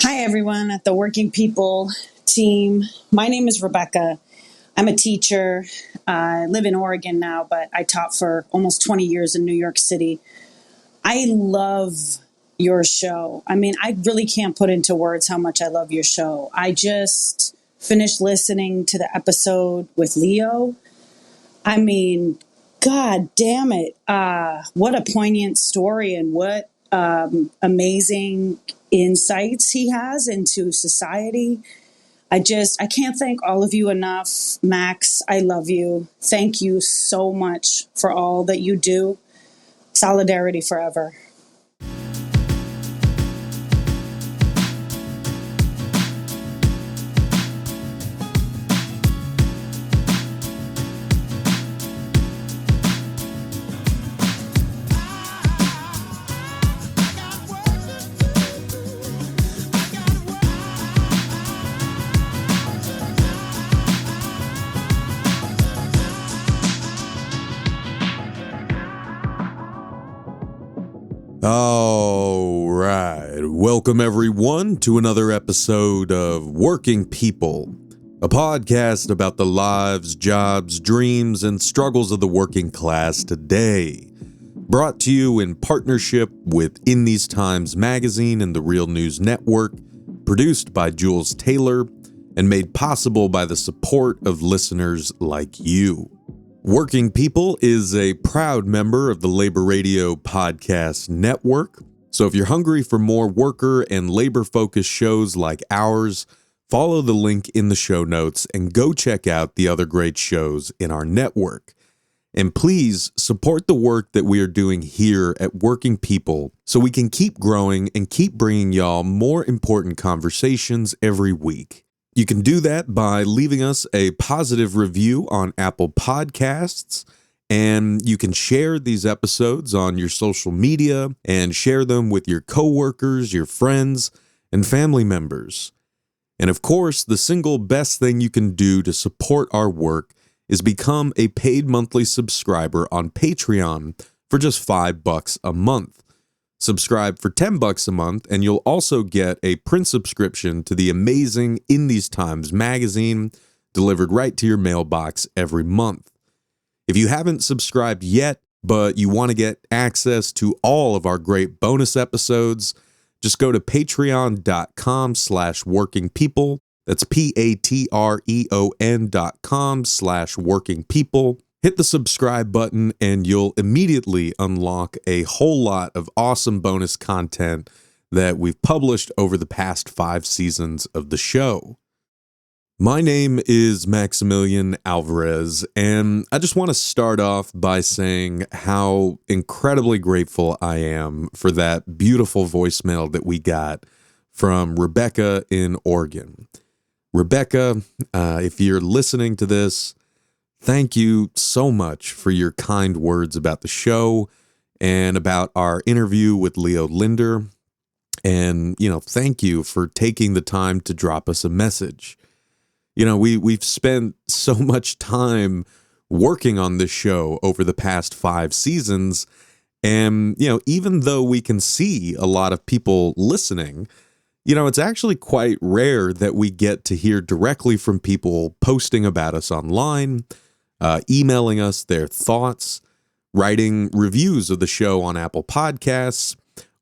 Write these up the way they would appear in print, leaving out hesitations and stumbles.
Hi, everyone at the Working People team. My name is Rebecca. I'm a teacher. I live in Oregon now, but I taught for almost 20 years in New York City. I love your show. I mean, I really can't put into words how much I love your show. I just finished listening to the episode with Leo. I mean, God damn it. What a poignant story and what amazing insights he has into society. I can't thank all of you enough. Max, I love you. Thank you so much for all that you do. Solidarity forever. All right. Welcome, everyone, to another episode of Working People, a podcast about the lives, jobs, dreams, and struggles of the working class today. Brought to you in partnership with In These Times magazine and the Real News Network, produced by Jules Taylor, and made possible by the support of listeners like you. Working People is a proud member of the Labor Radio Podcast Network. So if you're hungry for more worker and labor-focused shows like ours, follow the link in the show notes and go check out the other great shows in our network. And please support the work that we are doing here at Working People so we can keep growing and keep bringing y'all more important conversations every week. You can do that by leaving us a positive review on Apple Podcasts, and you can share these episodes on your social media and share them with your coworkers, your friends, and family members. And of course, the single best thing you can do to support our work is become a paid monthly subscriber on Patreon for just $5 a month. Subscribe for $10 a month, and you'll also get a print subscription to the amazing In These Times magazine delivered right to your mailbox every month. If you haven't subscribed yet, but you want to get access to all of our great bonus episodes, just go to patreon.com/workingpeople. That's patreon.com/workingpeople. Hit the subscribe button and you'll immediately unlock a whole lot of awesome bonus content that we've published over the past 5 seasons of the show. My name is Maximilian Alvarez, and I just want to start off by saying how incredibly grateful I am for that beautiful voicemail that we got from Rebecca in Oregon. Rebecca, if you're listening to this, thank you so much for your kind words about the show and about our interview with Leo Linder. And, thank you for taking the time to drop us a message. We've spent so much time working on this show over the past 5 seasons. And, even though we can see a lot of people listening, it's actually quite rare that we get to hear directly from people posting about us online, emailing us their thoughts, writing reviews of the show on Apple Podcasts,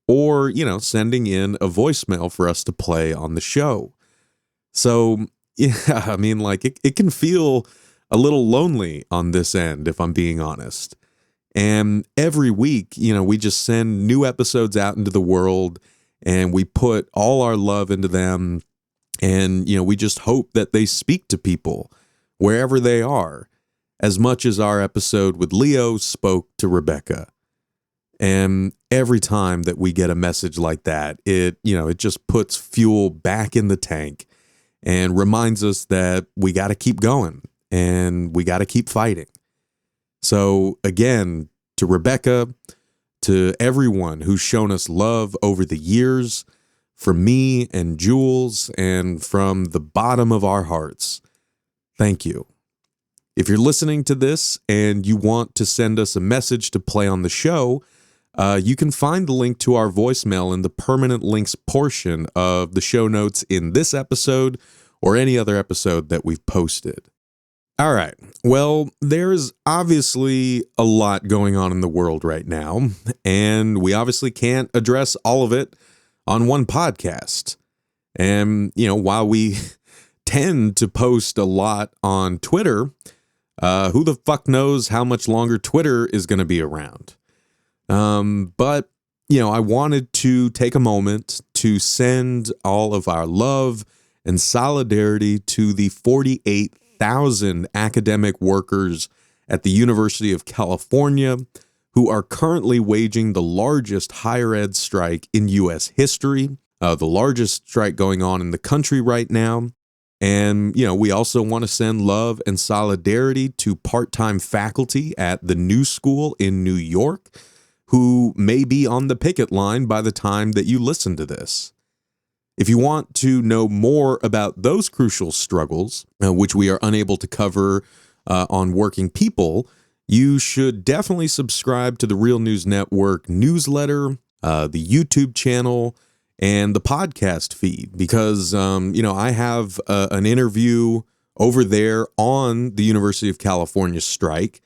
or, sending in a voicemail for us to play on the show. So, yeah, it can feel a little lonely on this end, if I'm being honest. And every week, we just send new episodes out into the world and we put all our love into them. And, we just hope that they speak to people wherever they are, as much as our episode with Leo spoke to Rebecca. And every time that we get a message like that, it just puts fuel back in the tank and reminds us that we got to keep going and we got to keep fighting. So again, to Rebecca, to everyone who's shown us love over the years, from me and Jules, and from the bottom of our hearts, thank you. If you're listening to this and you want to send us a message to play on the show, You can find the link to our voicemail in the permanent links portion of the show notes in this episode or any other episode that we've posted. All right. Well, there's obviously a lot going on in the world right now, and we obviously can't address all of it on one podcast. And, while we tend to post a lot on Twitter, who the fuck knows how much longer Twitter is going to be around? But, I wanted to take a moment to send all of our love and solidarity to the 48,000 academic workers at the University of California who are currently waging the largest higher ed strike in U.S. history, the largest strike going on in the country right now. And, we also want to send love and solidarity to part-time faculty at the New School in New York who may be on the picket line by the time that you listen to this. If you want to know more about those crucial struggles, which we are unable to cover on Working People, you should definitely subscribe to the Real News Network newsletter, the YouTube channel, and the podcast feed, because, I have an interview over there on the University of California strike.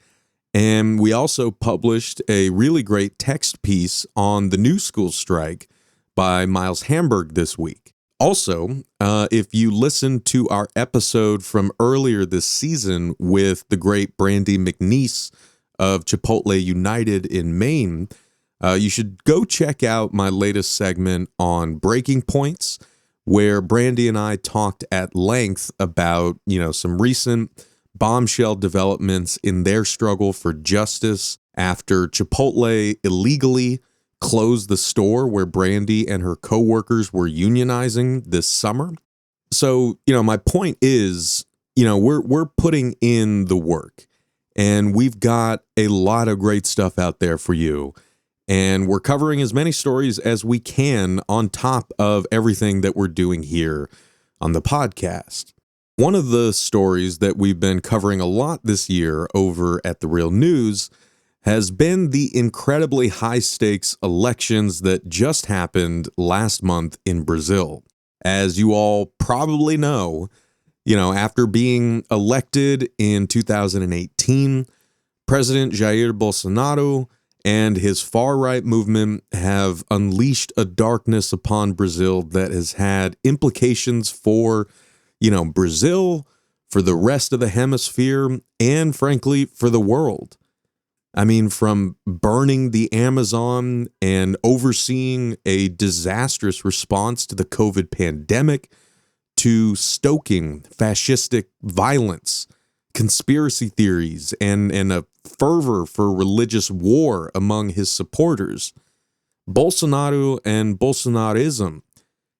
And we also published a really great text piece on the New School strike by Miles Hamburg this week. Also, if you listen to our episode from earlier this season with the great Brandy McNeese of Chipotle United in Maine, you should go check out my latest segment on Breaking Points, where Brandy and I talked at length about, some recent bombshell developments in their struggle for justice after Chipotle illegally closed the store where Brandy and her coworkers were unionizing this summer. So, my point is, we're putting in the work, and we've got a lot of great stuff out there for you. And we're covering as many stories as we can on top of everything that we're doing here on the podcast. One of the stories that we've been covering a lot this year over at The Real News has been the incredibly high-stakes elections that just happened last month in Brazil. As you all probably know, after being elected in 2018, President Jair Bolsonaro and his far-right movement have unleashed a darkness upon Brazil that has had implications for Brazil, for the rest of the hemisphere, and frankly, for the world. I mean, from burning the Amazon and overseeing a disastrous response to the COVID pandemic, to stoking fascistic violence, conspiracy theories, and a fervor for religious war among his supporters, Bolsonaro and Bolsonarism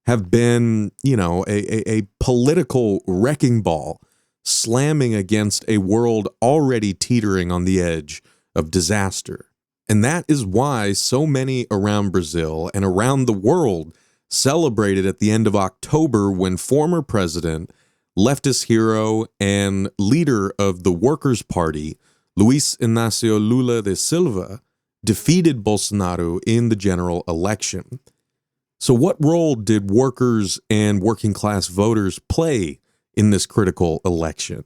have been, a political wrecking ball slamming against a world already teetering on the edge of disaster. And that is why so many around Brazil and around the world celebrated at the end of October when former president, leftist hero, and leader of the Workers' Party, Luiz Inácio Lula da Silva, defeated Bolsonaro in the general election. So what role did workers and working class voters play in this critical election?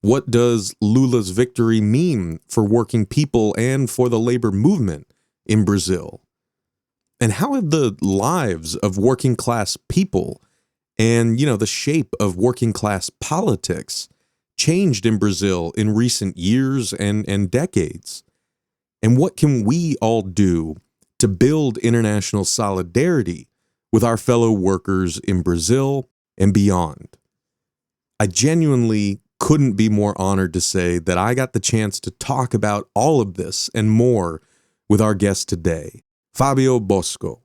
What does Lula's victory mean for working people and for the labor movement in Brazil? And how have the lives of working class people and, the shape of working class politics changed in Brazil in recent years and decades? And what can we all do to build international solidarity with our fellow workers in Brazil and beyond? I genuinely couldn't be more honored to say that I got the chance to talk about all of this and more with our guest today, Fabio Bosco,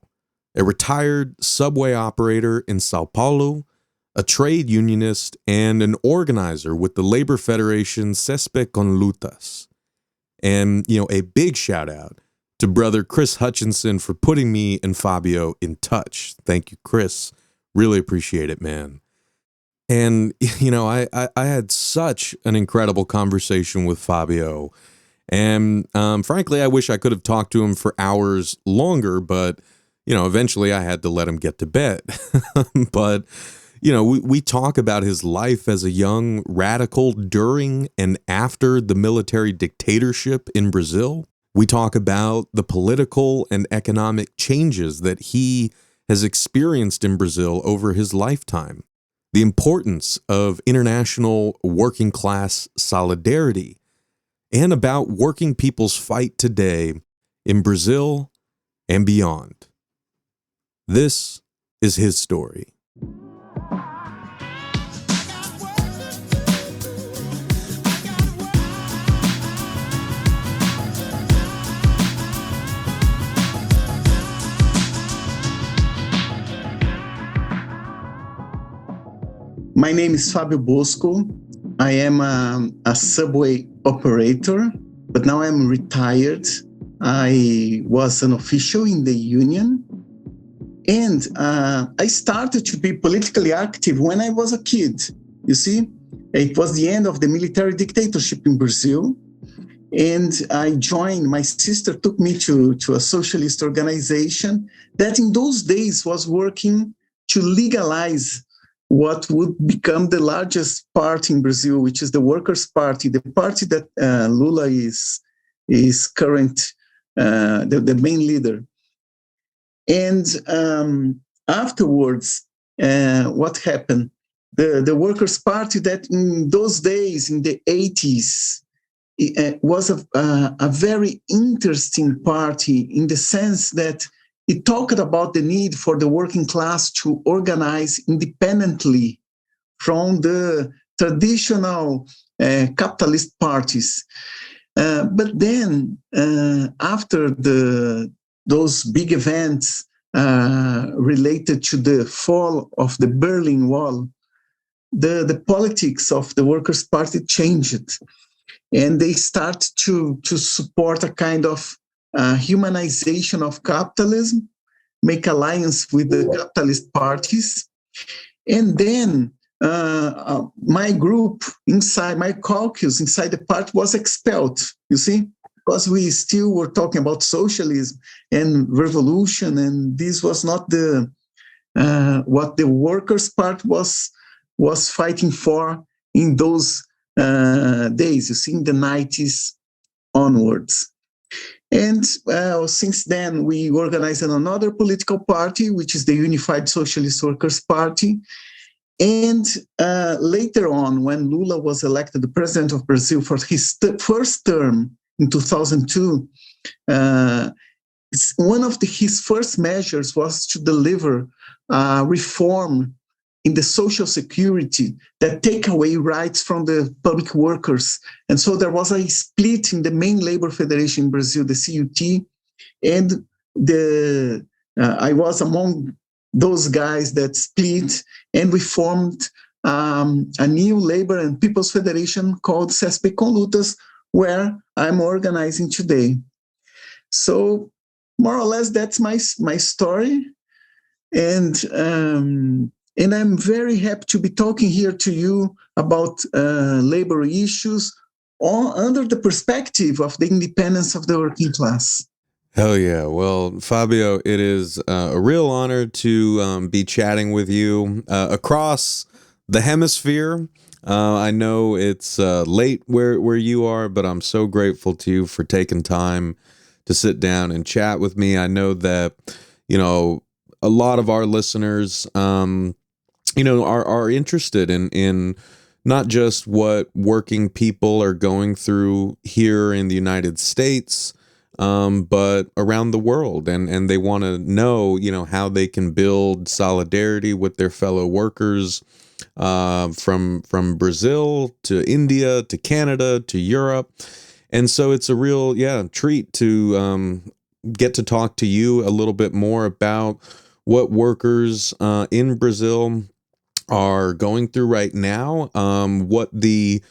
a retired subway operator in São Paulo, a trade unionist, and an organizer with the labor federation CSP-CONLUTAS. And, a big shout out to brother Chris Hutchinson for putting me and Fabio in touch. Thank you, Chris. Really appreciate it, man. And, I had such an incredible conversation with Fabio. And frankly, I wish I could have talked to him for hours longer, but, eventually I had to let him get to bed. But, we talk about his life as a young radical during and after the military dictatorship in Brazil. We talk about the political and economic changes that he has experienced in Brazil over his lifetime, the importance of international working class solidarity, and about working people's fight today in Brazil and beyond. This is his story. My name is Fabio Bosco. I am a subway operator, but now I'm retired. I was an official in the union, and I started to be politically active when I was a kid. You see, it was the end of the military dictatorship in Brazil, and I joined. My sister took me to a socialist organization that in those days was working to legalize what would become the largest party in Brazil, which is the Workers' Party, the party that Lula is current, the main leader. And afterwards, what happened? The Workers' Party that in those days, in the 80s, was a very interesting party in the sense that it talked about the need for the working class to organize independently from the traditional capitalist parties. But then, after those big events related to the fall of the Berlin Wall, the politics of the Workers' Party changed, and they start to support a kind of humanization of capitalism, make alliance with the capitalist parties. And then my group inside, my caucus inside the party was expelled, you see, because we still were talking about socialism and revolution, and this was not what the Workers' Party was fighting for in those days, you see, in the 90s onwards. And since then, we organized another political party, which is the Unified Socialist Workers' Party. And later on, when Lula was elected the president of Brazil for his first term in 2002, one of his first measures was to deliver reform in the social security that take away rights from the public workers. And so there was a split in the main labor federation in Brazil, the CUT, and I was among those guys that split, and we formed a new labor and people's federation called CSP-CONLUTAS, where I'm organizing today. So more or less, that's my story. And I'm very happy to be talking here to you about labor issues under the perspective of the independence of the working class. Hell yeah. Well, Fabio, it is a real honor to be chatting with you across the hemisphere. I know it's late where you are, but I'm so grateful to you for taking time to sit down and chat with me. I know that, a lot of our listeners, are interested in not just what working people are going through here in the United States, but around the world. And they want to know, how they can build solidarity with their fellow workers from Brazil to India to Canada to Europe. And so it's a real, treat to get to talk to you a little bit more about what workers in Brazil are going through right now, what the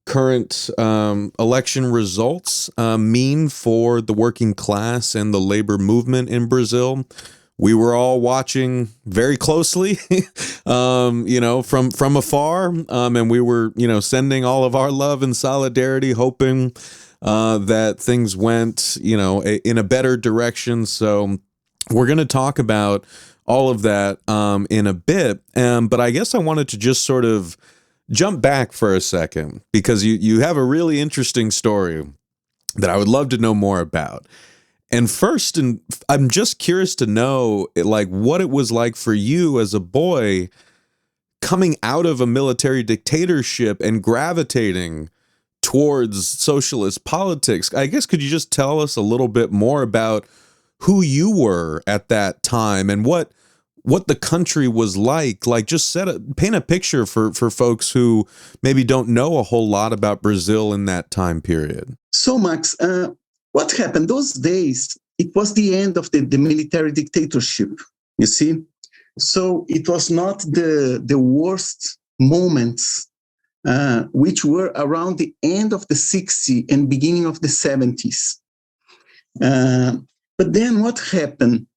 current election results mean for the working class and the labor movement in Brazil. We were all watching very closely, from afar, and we were, sending all of our love and solidarity, hoping that things went, in a better direction. So we're going to talk about all of that in a bit. But I guess I wanted to just sort of jump back for a second, because you have a really interesting story that I would love to know more about. And first, I'm just curious to know, like, what it was like for you as a boy coming out of a military dictatorship and gravitating towards socialist politics. I guess, could you just tell us a little bit more about who you were at that time and what the country was like? Like, just paint a picture for folks who maybe don't know a whole lot about Brazil in that time period. So, Max, what happened those days? It was the end of the military dictatorship, you see. So it was not the worst moments, which were around the end of the 60s and beginning of the 70s. But then what happened?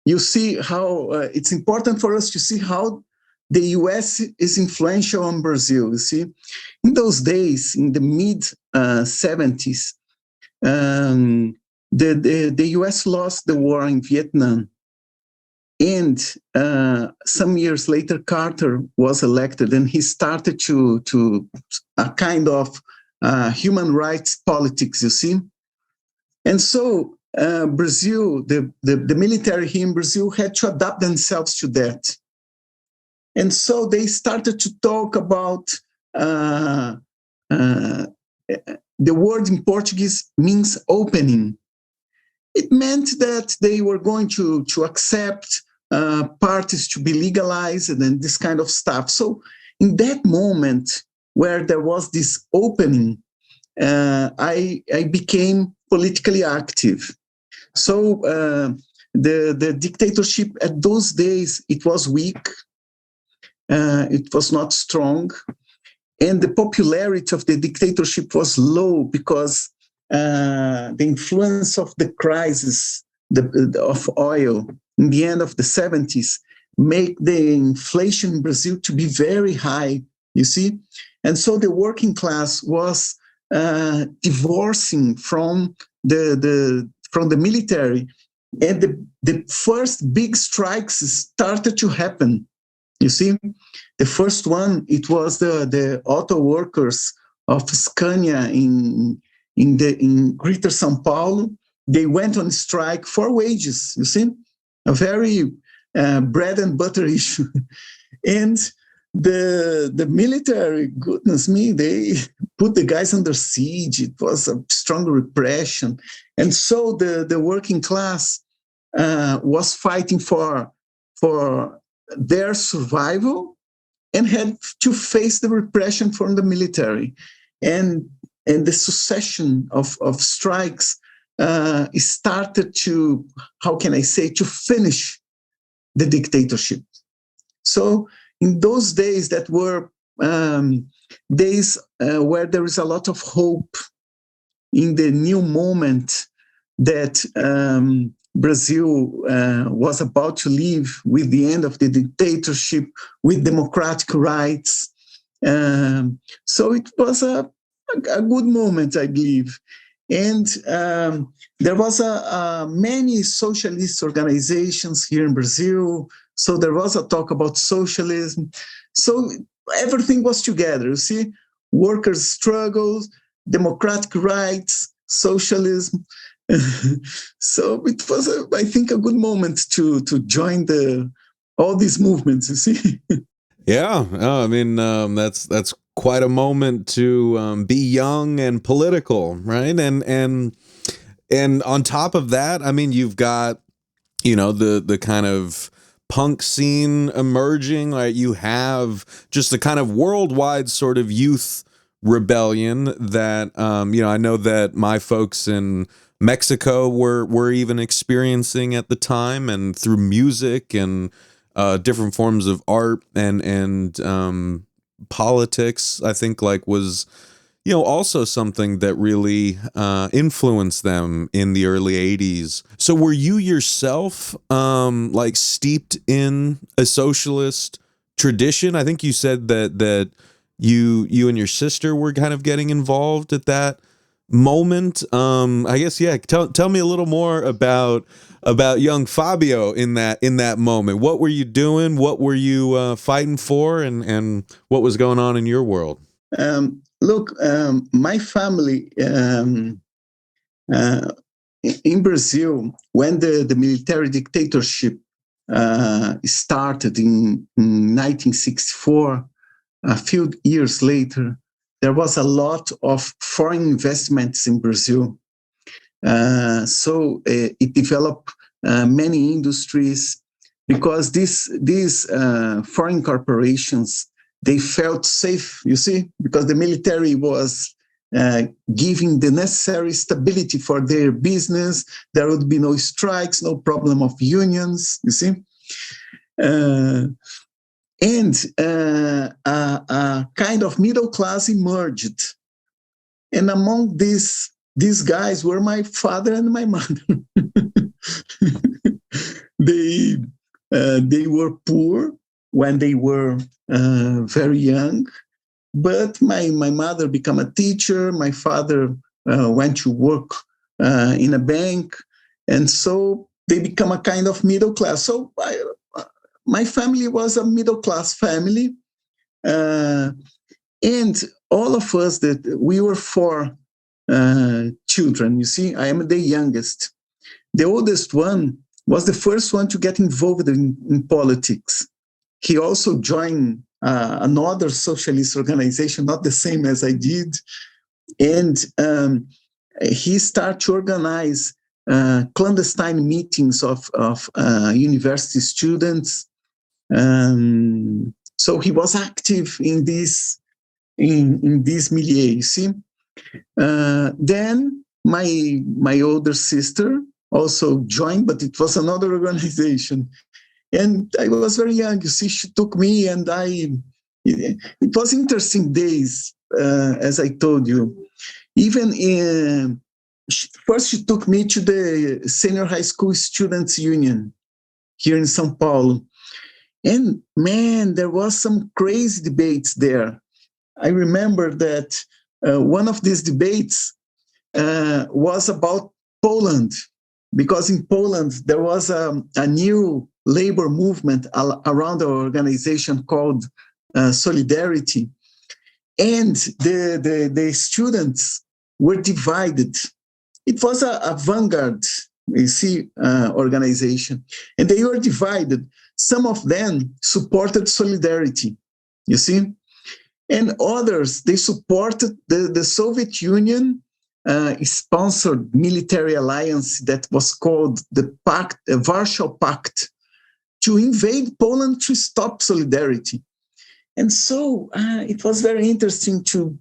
You see how it's important for us to see how the US is influential on Brazil. You see, in those days, in the mid 70s, the US lost the war in Vietnam. And some years later, Carter was elected, and he started to a kind of human rights politics, you see. And so Brazil, the military here in Brazil had to adapt themselves to that. And so they started to talk about the word in Portuguese means opening. It meant that they were going to accept parties to be legalized and this kind of stuff. So in that moment where there was this opening, I became politically active. So the dictatorship at those days, it was weak. It was not strong. And the popularity of the dictatorship was low because the influence of the crisis of oil in the end of the 70s make the inflation in Brazil to be very high, you see? And so the working class was divorcing from the military. And the first big strikes started to happen, you see? The first one, it was the auto workers of Scania in Greater São Paulo. They went on strike for wages, you see? A very bread and butter issue. And the military, goodness me, they put the guys under siege. It was a strong repression. And so the working class was fighting for their survival and had to face the repression from the military. And the succession of strikes started to, how can I say, to finish the dictatorship. So in those days that were days where there is a lot of hope in the new moment that Brazil was about to live with the end of the dictatorship, with democratic rights. So it was a good moment, I believe. And there was many socialist organizations here in Brazil. So there was a talk about socialism. So everything was together, you see, workers' struggles, democratic rights, socialism. So it was, I think, a good moment to join all these movements, you see. Yeah, I mean, that's quite a moment to be young and political, right? And on top of that, I mean, you've got, the kind of punk scene emerging. Like, you have just the kind of worldwide sort of youth rebellion that, I know that my folks in Mexico were even experiencing at the time, and through music and different forms of art and politics, I think, like, was, also something that really influenced them in the early 80s. So were you yourself like steeped in a socialist tradition? I think you said that you and your sister were kind of getting involved at that moment. I guess, yeah. Tell me a little more about young Fabio in that moment. What were you doing? What were you fighting for? And what was going on in your world? Look, my family in Brazil, when the military dictatorship started in 1964, a few years later, there was a lot of foreign investments in Brazil. So it developed many industries because these foreign corporations, they felt safe, you see, because the military was giving the necessary stability for their business. There would be no strikes, no problem of unions, you see. And a kind of middle class emerged. And among these guys were my father and my mother. They were poor when they were very young, but my mother became a teacher. My father went to work in a bank, and so they become a kind of middle class. So my family was a middle class family, and all of us that we were four children. You see, I am the youngest. The oldest one was the first one to get involved in politics. He also joined another socialist organization, not the same as I did, and he started to organize clandestine meetings of university students. So he was active in this milieu. You see, then my older sister also joined, but it was another organization. And I was very young. You see, she took me, and it was interesting days, as I told you. Even first, she took me to the Senior High School Students Union here in São Paulo. And man, there was some crazy debates there. I remember that one of these debates was about Poland, because in Poland there was a new labor movement around our organization called Solidarity, and the students were divided. It was a vanguard, you see, organization, and they were divided. Some of them supported Solidarity, you see, and others, they supported the Soviet Union sponsored military alliance that was called the Warsaw Pact, to invade Poland to stop Solidarity. And so it was very interesting to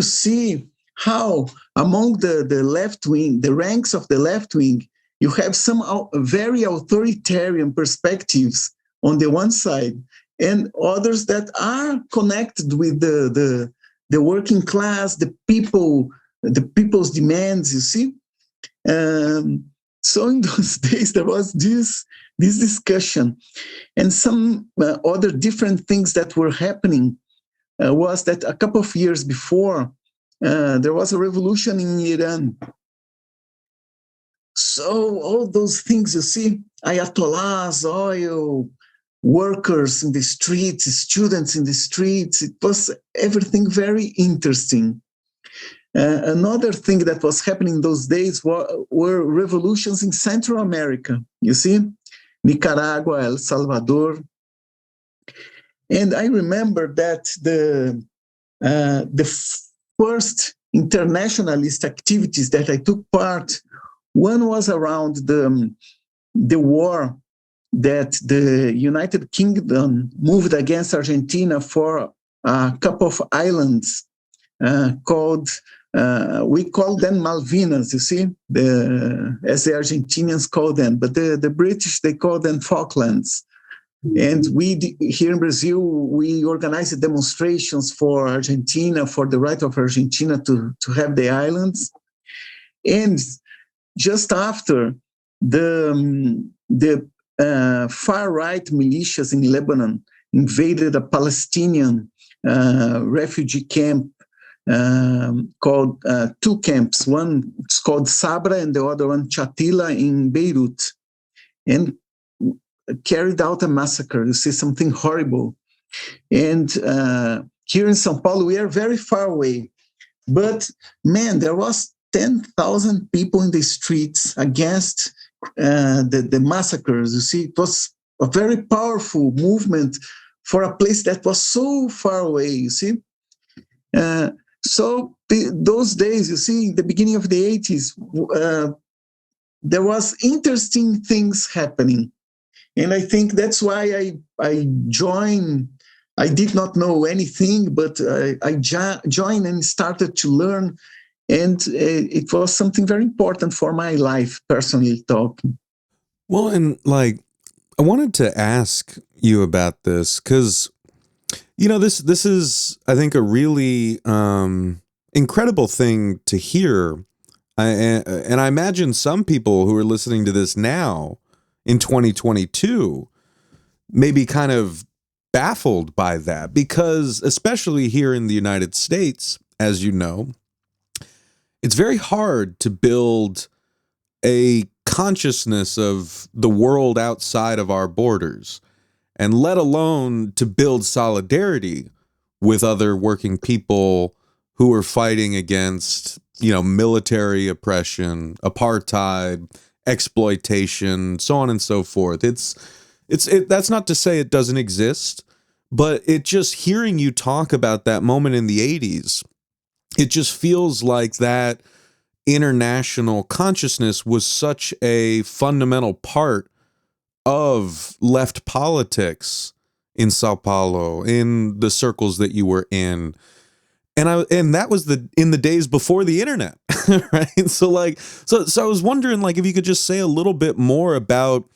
see how among the left wing, the ranks of the left wing, you have some very authoritarian perspectives on the one side, and others that are connected with the working class, the people's demands, you see. So in those days, there was this discussion. And some other different things that were happening was that a couple of years before, there was a revolution in Iran. So all those things, you see, ayatollahs, oil, workers in the streets, students in the streets, it was everything very interesting. Another thing that was happening in those days were revolutions in Central America, you see, Nicaragua, El Salvador. And I remember that the first internationalist activities that I took part, one was around the war that the United Kingdom moved against Argentina for a couple of islands called, we call them Malvinas, you see, as the Argentinians call them, but the British, they call them Falklands. And we, here in Brazil, we organized demonstrations for Argentina, for the right of Argentina to have the islands. And just after, the far-right militias in Lebanon invaded a Palestinian refugee camp called two camps. One is called Sabra and the other one Chatila in Beirut, and carried out a massacre. You see, something horrible. And here in São Paulo, we are very far away. But man, there was 10,000 people in the streets against the massacres. You see, it was a very powerful movement for a place that was so far away, you see. Those days, you see, the beginning of the 80s, there was interesting things happening. And I think that's why I joined. I did not know anything, but I joined and started to learn. And it was something very important for my life, personally talking. Well, and like, I wanted to ask you about this because, you know, this is, I think, a really incredible thing to hear. And I imagine some people who are listening to this now in 2022 may be kind of baffled by that, because especially here in the United States, as you know, it's very hard to build a consciousness of the world outside of our borders, and let alone to build solidarity with other working people who are fighting against, you know, military oppression, apartheid, exploitation, so on and so forth. That's not to say it doesn't exist, but it just, hearing you talk about that moment in the 80s, it just feels like that international consciousness was such a fundamental part of left politics in Sao Paulo, in the circles that you were in. And that was in the days before the internet, right? So I was wondering, like, if you could just say a little bit more about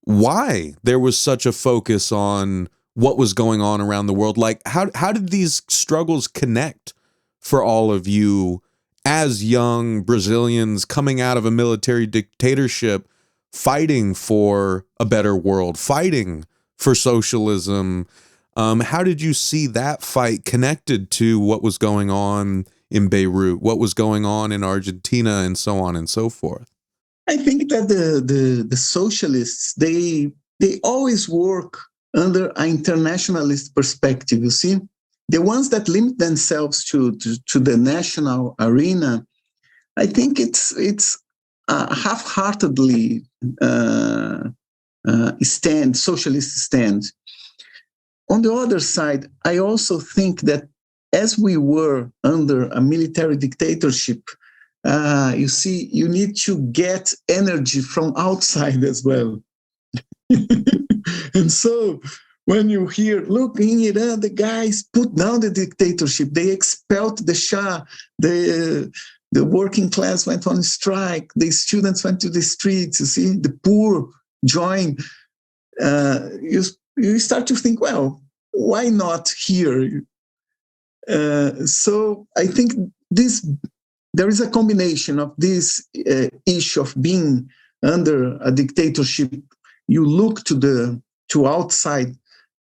why there was such a focus on what was going on around the world. Like, how did these struggles connect for all of you as young Brazilians coming out of a military dictatorship, fighting for a better world, fighting for socialism? How did you see that fight connected to what was going on in Beirut, what was going on in Argentina, and so on and so forth? I think that the socialists, they always work under an internationalist perspective. You see, the ones that limit themselves to the national arena, I think it's half-heartedly socialist stand. On the other side, I also think that as we were under a military dictatorship, you see, you need to get energy from outside as well. And so when you hear, look, in Iran, the guys put down the dictatorship, they expelled the Shah, the working class went on strike, the students went to the streets, you see, the poor joined. You start to think, well, why not here? So I think there is a combination of this issue of being under a dictatorship. You look to outside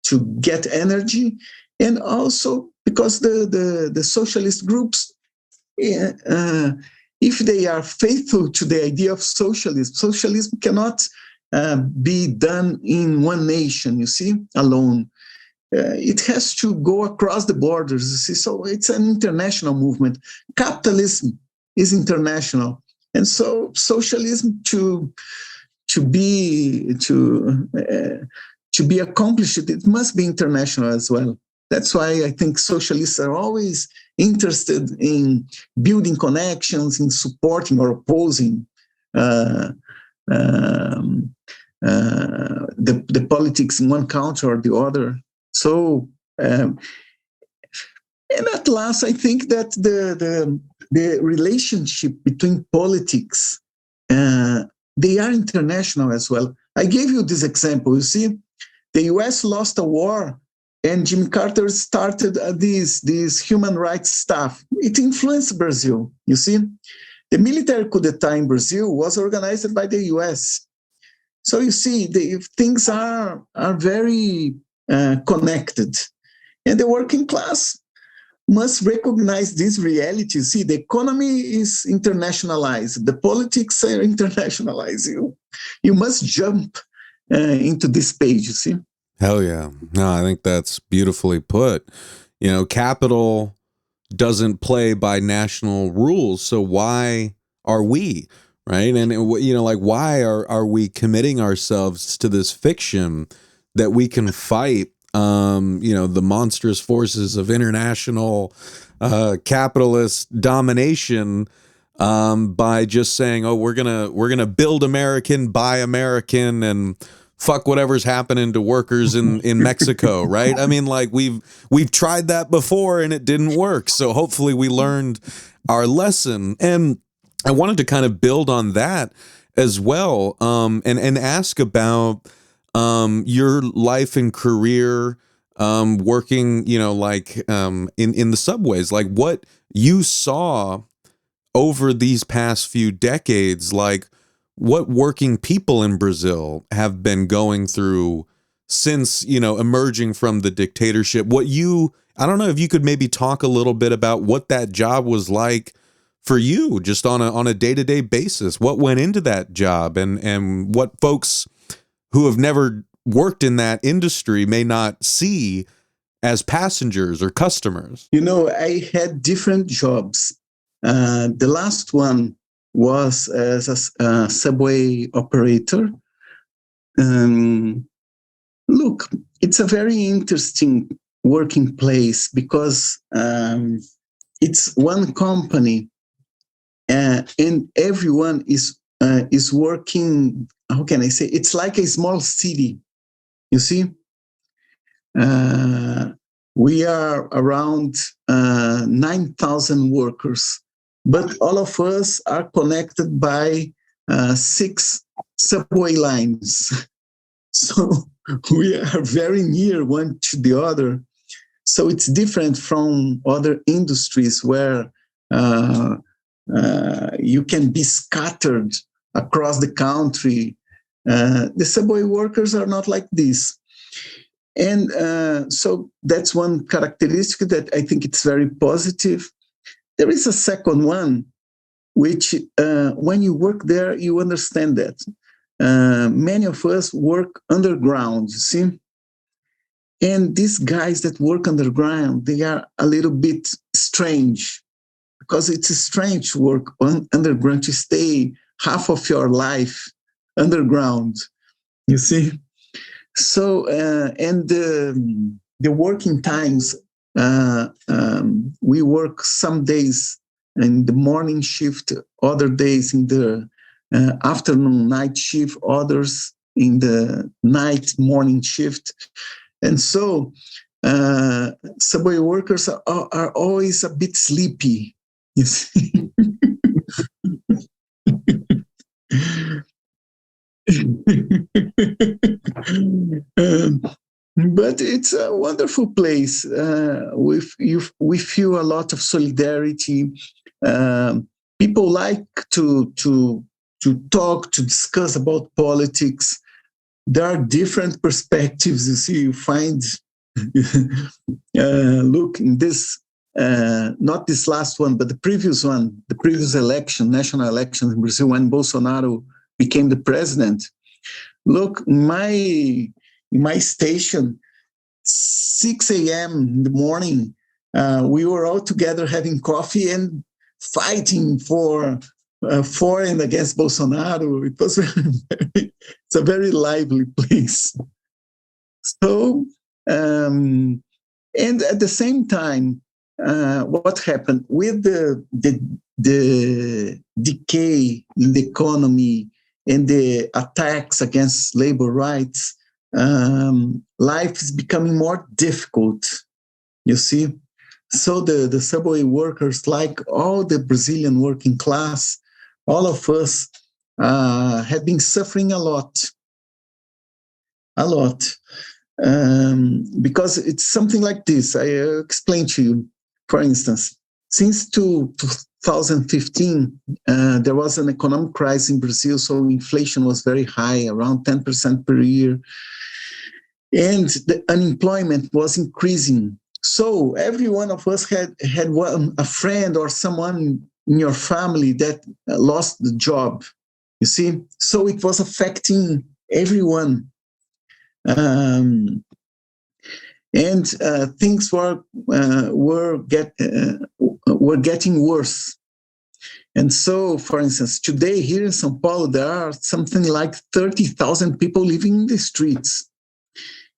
to get energy, and also because the socialist groups, if they are faithful to the idea of socialism cannot be done in one nation, you see, alone. It has to go across the borders, you see. So it's an international movement. Capitalism is international, and so socialism to be accomplished, it must be international as well. That's why I think socialists are always interested in building connections, in supporting or opposing the politics in one country or the other. So, and at last, I think that the relationship between politics, they are international as well. I gave you this example. You see, the U.S. lost a war, and Jimmy Carter started this human rights stuff. It influenced Brazil. You see, the military coup d'etat in Brazil was organized by the U.S. So you see, things are very connected. And the working class, must recognize this reality. See, the economy is internationalized, the politics are internationalized. You must jump into this page, you see. Hell yeah. No, I think that's beautifully put. You know, capital doesn't play by national rules, so why are we, right? And, you know, like, why are we committing ourselves to this fiction that we can fight, you know, the monstrous forces of international capitalist domination by just saying, oh, we're gonna build American, buy American, and fuck whatever's happening to workers in Mexico, right? I mean, like, we've tried that before and it didn't work. So hopefully we learned our lesson. And I wanted to kind of build on that as well, and ask about your life and career working, you know, like in the subways, like what you saw over these past few decades, like what working people in Brazil have been going through since, you know, emerging from the dictatorship. I don't know if you could maybe talk a little bit about what that job was like for you, just on a day-to-day basis. What went into that job, and what folks who have never worked in that industry may not see as passengers or customers. You know, I had different jobs. The last one was as a subway operator. Look, it's a very interesting working place because it's one company, and everyone is working. How can I say? It's like a small city. You see, we are around 9,000 workers. But all of us are connected by 6 subway lines. So we are very near one to the other. So it's different from other industries where you can be scattered across the country. The subway workers are not like this. And so that's one characteristic that I think it's very positive. There is a second one, which when you work there, you understand that. Many of us work underground, you see? And these guys that work underground, they are a little bit strange, because it's strange to work underground, to stay half of your life underground, you see? So, and the working times, we work some days in the morning shift, other days in the afternoon night shift, others in the night morning shift. And so subway workers are always a bit sleepy, you see. But it's a wonderful place. We feel a lot of solidarity. People like to talk, to discuss about politics. There are different perspectives. You see, you find, look, in this, not this last one, but the previous one, the previous election, national election in Brazil, when Bolsonaro became the president. Look, in my station, 6 a.m. in the morning, we were all together having coffee and fighting for and against Bolsonaro. It was it's a very lively place. So, and at the same time, what happened with the decay in the economy and the attacks against labor rights, life is becoming more difficult, you see. So the subway workers, like all the Brazilian working class, all of us have been suffering a lot. Because it's something like this. I explain to you, for instance, since 2015, there was an economic crisis in Brazil, so inflation was very high, around 10% per year. And the unemployment was increasing. So every one of us had a friend or someone in your family that lost the job. You see, so it was affecting everyone, and things were getting worse. And so, for instance, today here in São Paulo, there are something like 30,000 people living in the streets.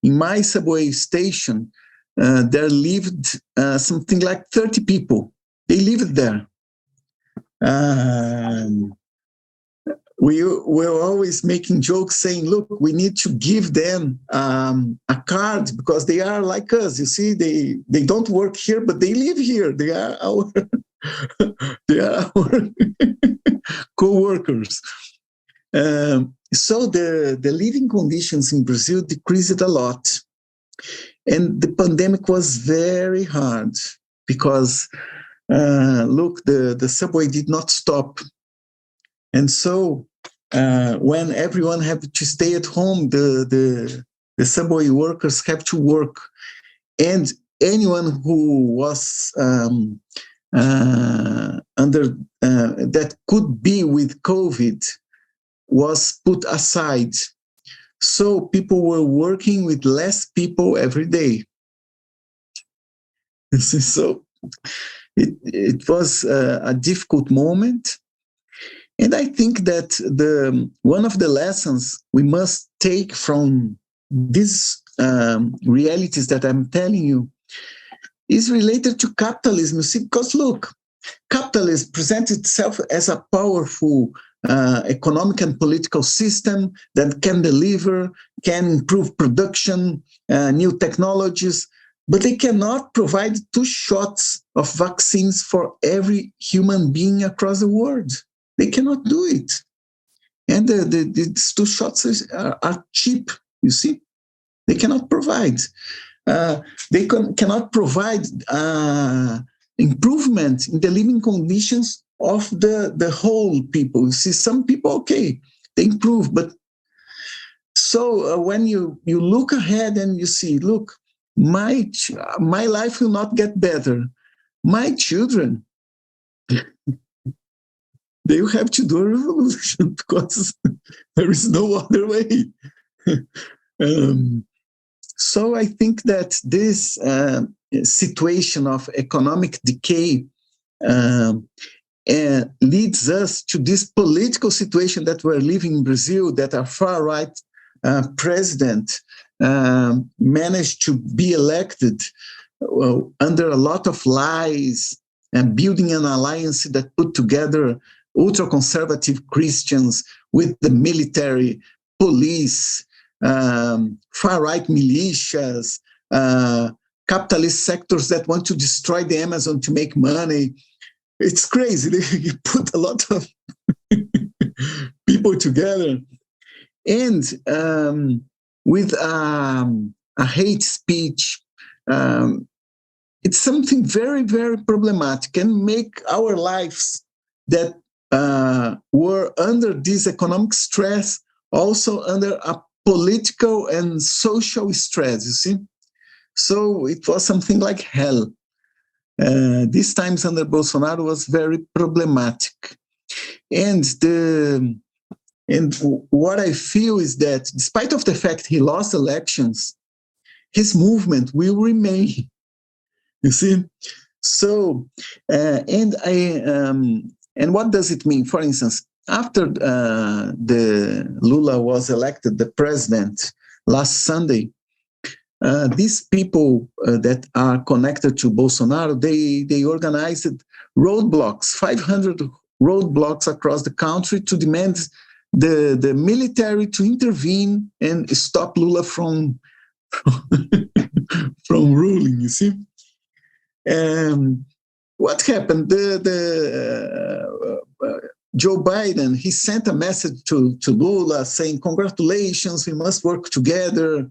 In my subway station, there lived something like 30 people. They lived there. We were always making jokes saying, look, we need to give them a card because they are like us. You see, they don't work here, but they live here. They are our, they are our co-workers. So the living conditions in Brazil decreased a lot. And the pandemic was very hard because, look, the subway did not stop. And so when everyone had to stay at home, the subway workers have to work. And anyone who was that could be with COVID was put aside. So people were working with less people every day. So it was a difficult moment. And I think that one of the lessons we must take from these realities that I'm telling you is related to capitalism. You see, because look, capitalism presents itself as a powerful economic and political system that can deliver, can improve production, new technologies, but they cannot provide 2 shots of vaccines for every human being across the world. They cannot do it. And these 2 shots are cheap, you see. They cannot provide. They cannot provide improvement in the living conditions of the whole people. You see, some people, okay, they improve. But so when you look ahead and you see, look, my life will not get better. My children, they will have to do a revolution because there is no other way. So I think that this situation of economic decay leads us to this political situation that we're living in Brazil, that a far-right president managed to be elected under a lot of lies and building an alliance that put together ultra-conservative Christians with the military, police, far-right militias, capitalist sectors that want to destroy the Amazon to make money. It's crazy. They put a lot of people together. And with a hate speech, it's something very, very problematic and make our lives that were under this economic stress also under a political and social stress, you see? So it was something like hell. These times under Bolsonaro was very problematic. And what I feel is that despite of the fact he lost elections, his movement will remain, you see? So, and what does it mean? For instance, after the Lula was elected the president last Sunday, these people that are connected to Bolsonaro, they organized roadblocks, 500 roadblocks across the country to demand the military to intervene and stop Lula from ruling, you see? What happened? Joe Biden, he sent a message to Lula saying, congratulations, we must work together.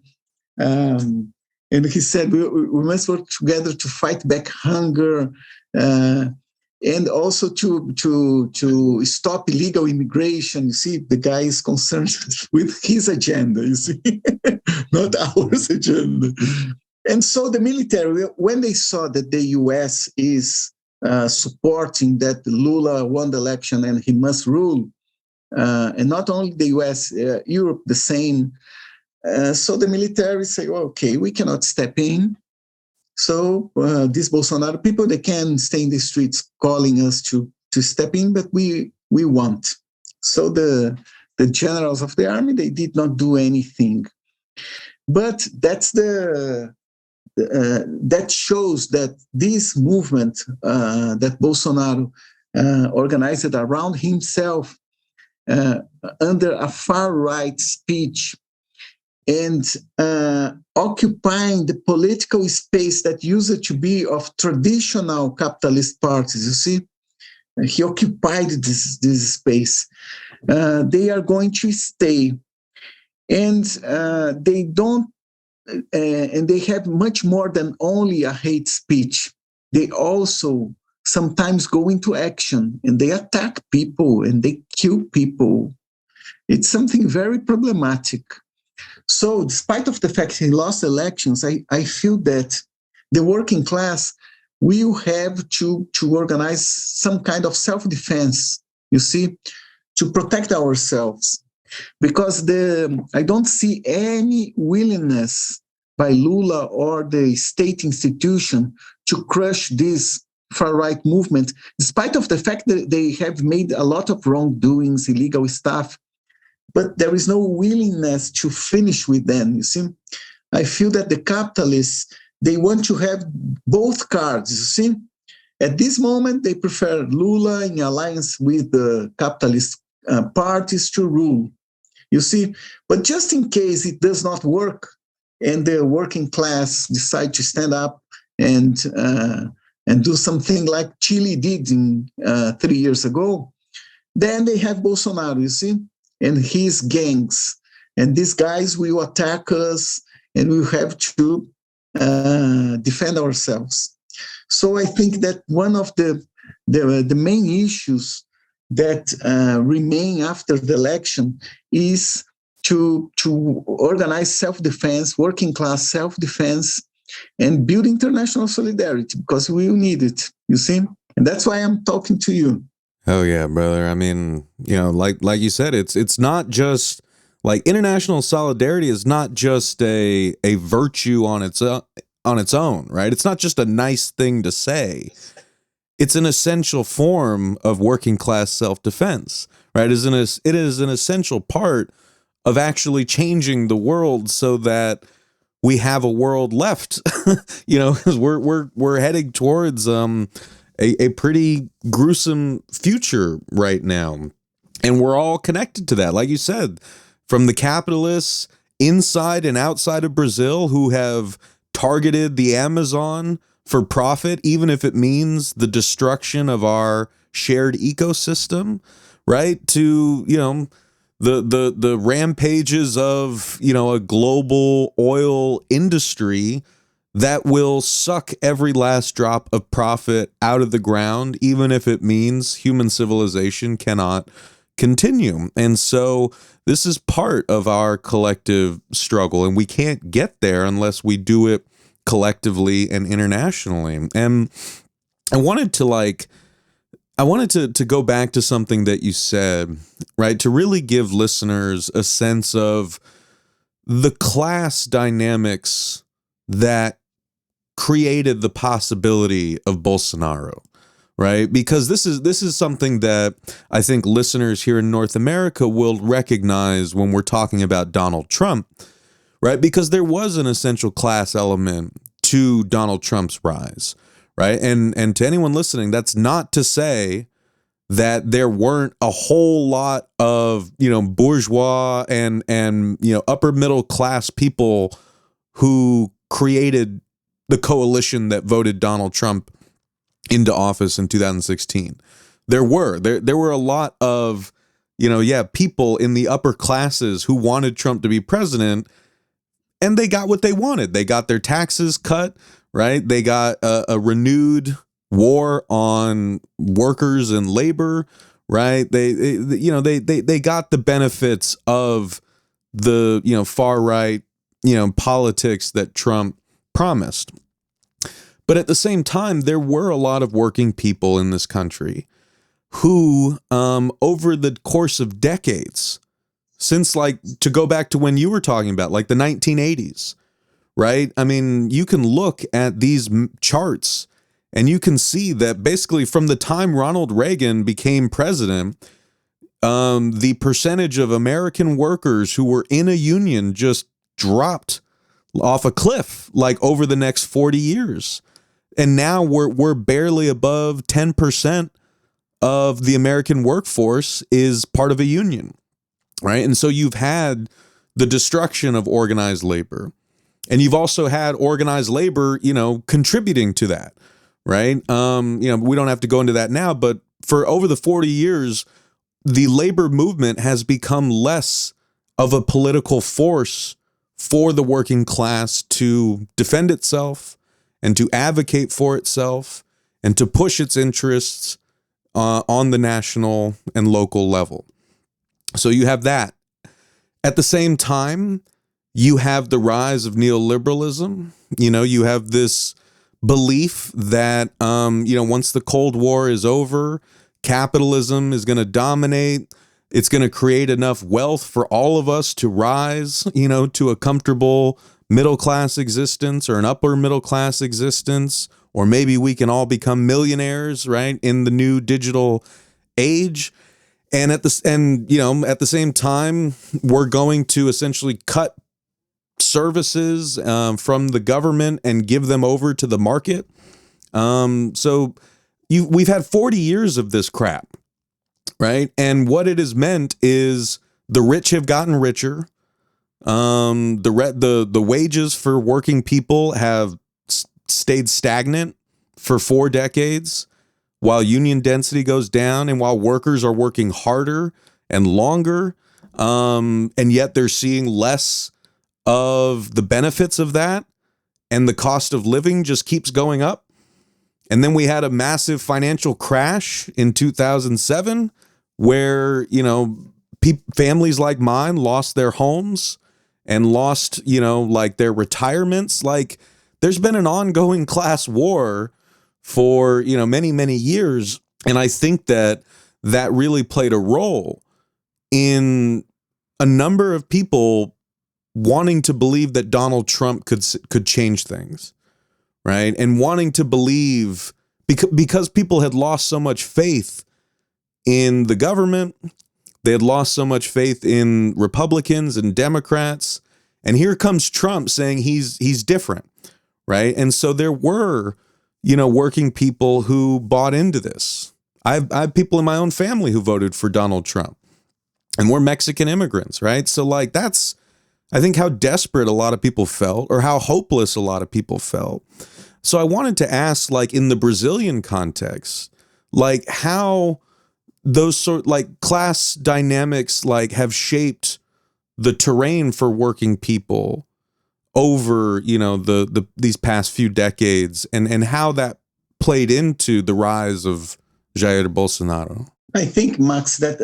And he said, we must work together to fight back hunger and also to stop illegal immigration. You see, the guy is concerned with his agenda, you see, not ours agenda. And so the military, when they saw that the U.S. is supporting that Lula won the election and he must rule, and not only the U.S., Europe the same. So the military say, well, okay, we cannot step in. So these Bolsonaro people, they can stay in the streets calling us to step in, but we want. So the generals of the army, they did not do anything. But that's that shows that this movement that Bolsonaro organized around himself under a far-right speech and occupying the political space that used to be of traditional capitalist parties. You see, he occupied this space. They are going to stay, and they don't. And they have much more than only a hate speech. They also sometimes go into action and they attack people and they kill people. It's something very problematic. So despite of the fact he lost elections, I feel that the working class will have to organize some kind of self-defense, you see, to protect ourselves. Because I don't see any willingness by Lula or the state institution to crush this far-right movement, despite of the fact that they have made a lot of wrongdoings, illegal stuff, but there is no willingness to finish with them, you see. I feel that the capitalists, they want to have both cards, you see. At this moment, they prefer Lula in alliance with the capitalist parties to rule. You see, but just in case it does not work and the working class decide to stand up and do something like Chile did 3 years ago, then they have Bolsonaro, you see, and his gangs. And these guys will attack us and we have to defend ourselves. So I think that one of the main issues that remain after the election is to organize self-defense, working class self-defense, and build international solidarity, because we will need it, you see? And that's why I'm talking to you. Oh yeah, brother. I mean, like you said, it's not just like international solidarity is not just a virtue on its own, right? It's not just a nice thing to say. It's an essential form of working class self-defense, right? It is an essential part of actually changing the world so that we have a world left, because we're heading towards a pretty gruesome future right now. And we're all connected to that. Like you said, from the capitalists inside and outside of Brazil who have targeted the Amazon for profit, even if it means the destruction of our shared ecosystem, right? To, the rampages of, a global oil industry that will suck every last drop of profit out of the ground, even if it means human civilization cannot continue. And so this is part of our collective struggle, and we can't get there unless we do it collectively and internationally. And I wanted to go back to something that you said, right, to really give listeners a sense of the class dynamics that created the possibility of Bolsonaro, right? Because this is something that I think listeners here in North America will recognize when we're talking about Donald Trump, right? Because there was an essential class element to Donald Trump's rise, right? And to anyone listening, that's not to say that there weren't a whole lot of, bourgeois and upper middle class people who created the coalition that voted Donald Trump into office in 2016. There were a lot of, people in the upper classes who wanted Trump to be president, and they got what they wanted. They got their taxes cut, right? They got a renewed war on workers and labor, right? They got the benefits of the, far right, politics that Trump promised. But at the same time, there were a lot of working people in this country who, over the course of decades, since like, to go back to when you were talking about, like the 1980s, right? I mean, you can look at these charts and you can see that basically from the time Ronald Reagan became president, the percentage of American workers who were in a union just dropped off a cliff, like over the next 40 years. And now we're barely above 10% of the American workforce is part of a union, right? And so you've had the destruction of organized labor, and you've also had organized labor, contributing to that, right? We don't have to go into that now, but for over the 40 years, the labor movement has become less of a political force for the working class to defend itself and to advocate for itself and to push its interests on the national and local level. So you have that. At the same time, you have the rise of neoliberalism. You have this belief that, once the Cold War is over, capitalism is going to dominate. It's going to create enough wealth for all of us to rise, to a comfortable middle-class existence or an upper middle-class existence, or maybe we can all become millionaires, right, in the new digital age. And at the same time, we're going to essentially cut services from the government and give them over to the market. So we've had 40 years of this crap, right? And what it has meant is the rich have gotten richer. The wages for working people have stayed stagnant for 4 decades, while union density goes down and while workers are working harder and longer, and yet they're seeing less of the benefits of that, and the cost of living just keeps going up. And then we had a massive financial crash in 2007 where, families like mine lost their homes and lost, their retirements. Like, there's been an ongoing class war for, many, many years. And I think that really played a role in a number of people wanting to believe that Donald Trump could change things, right? And wanting to believe, because people had lost so much faith in the government, they had lost so much faith in Republicans and Democrats, and here comes Trump saying he's different, right? And so there were, working people who bought into this. I have people in my own family who voted for Donald Trump, and we're Mexican immigrants, right? So like that's, I think, how desperate a lot of people felt, or how hopeless a lot of people felt. So I wanted to ask, like, in the Brazilian context, like how those class dynamics have shaped the terrain for working people over, these past few decades, and how that played into the rise of Jair Bolsonaro. I think, Max, that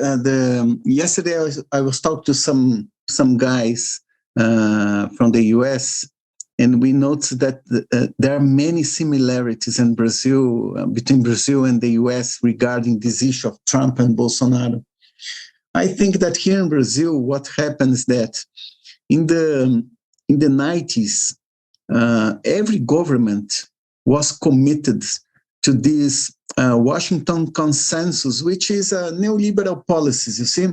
yesterday I was talking to some guys from the US, and we noticed that there are many similarities in Brazil, between Brazil and the US regarding this issue of Trump and Bolsonaro. I think that here in Brazil, what happens is that in the 90s, every government was committed to this Washington consensus, which is neoliberal policies, you see,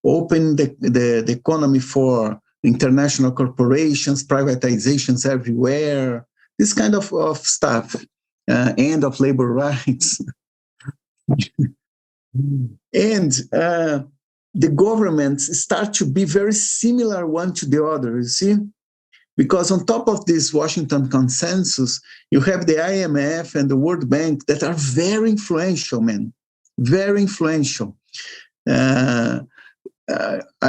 open the economy for international corporations, privatizations everywhere, this kind of stuff, end of labor rights. And the governments start to be very similar one to the other, you see? Because on top of this Washington consensus, you have the IMF and the World Bank that are very influential, man, very influential. I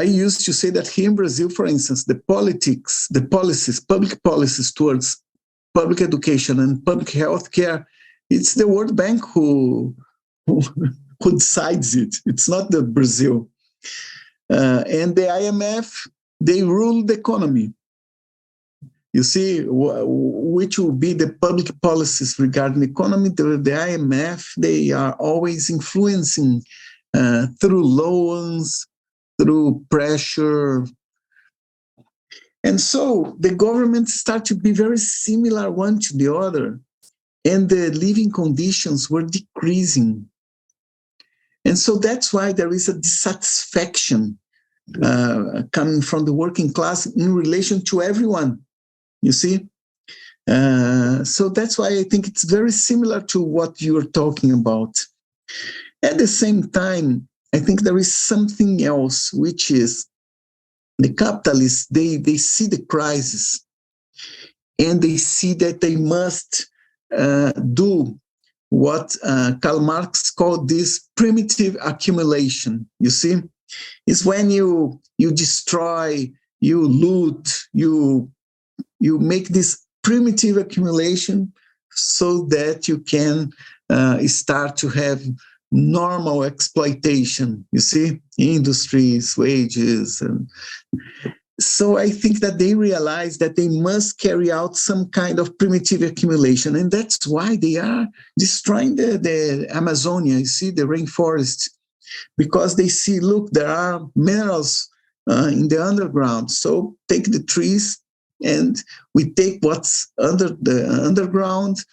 used to say that here in Brazil, for instance, the policies, public policies towards public education and public health care, it's the World Bank who decides it. It's not the Brazil. And the IMF, they rule the economy. You see, which will be the public policies regarding the economy. The IMF, they are always influencing through loans, through pressure. And so the governments start to be very similar one to the other, and the living conditions were decreasing. And so that's why there is a dissatisfaction coming from the working class in relation to everyone, you see? So that's why I think it's very similar to what you're talking about. At the same time, I think there is something else, which is the capitalists, they see the crisis and they see that they must do what Karl Marx called this primitive accumulation. You see, it's when you destroy, you loot, you make this primitive accumulation so that you can start to have normal exploitation. You see, industries, wages, and so I think that they realize that they must carry out some kind of primitive accumulation. And that's why they are destroying the Amazonia, you see, the rainforest, because they see, look, there are minerals in the underground. So take the trees and we take what's under the underground.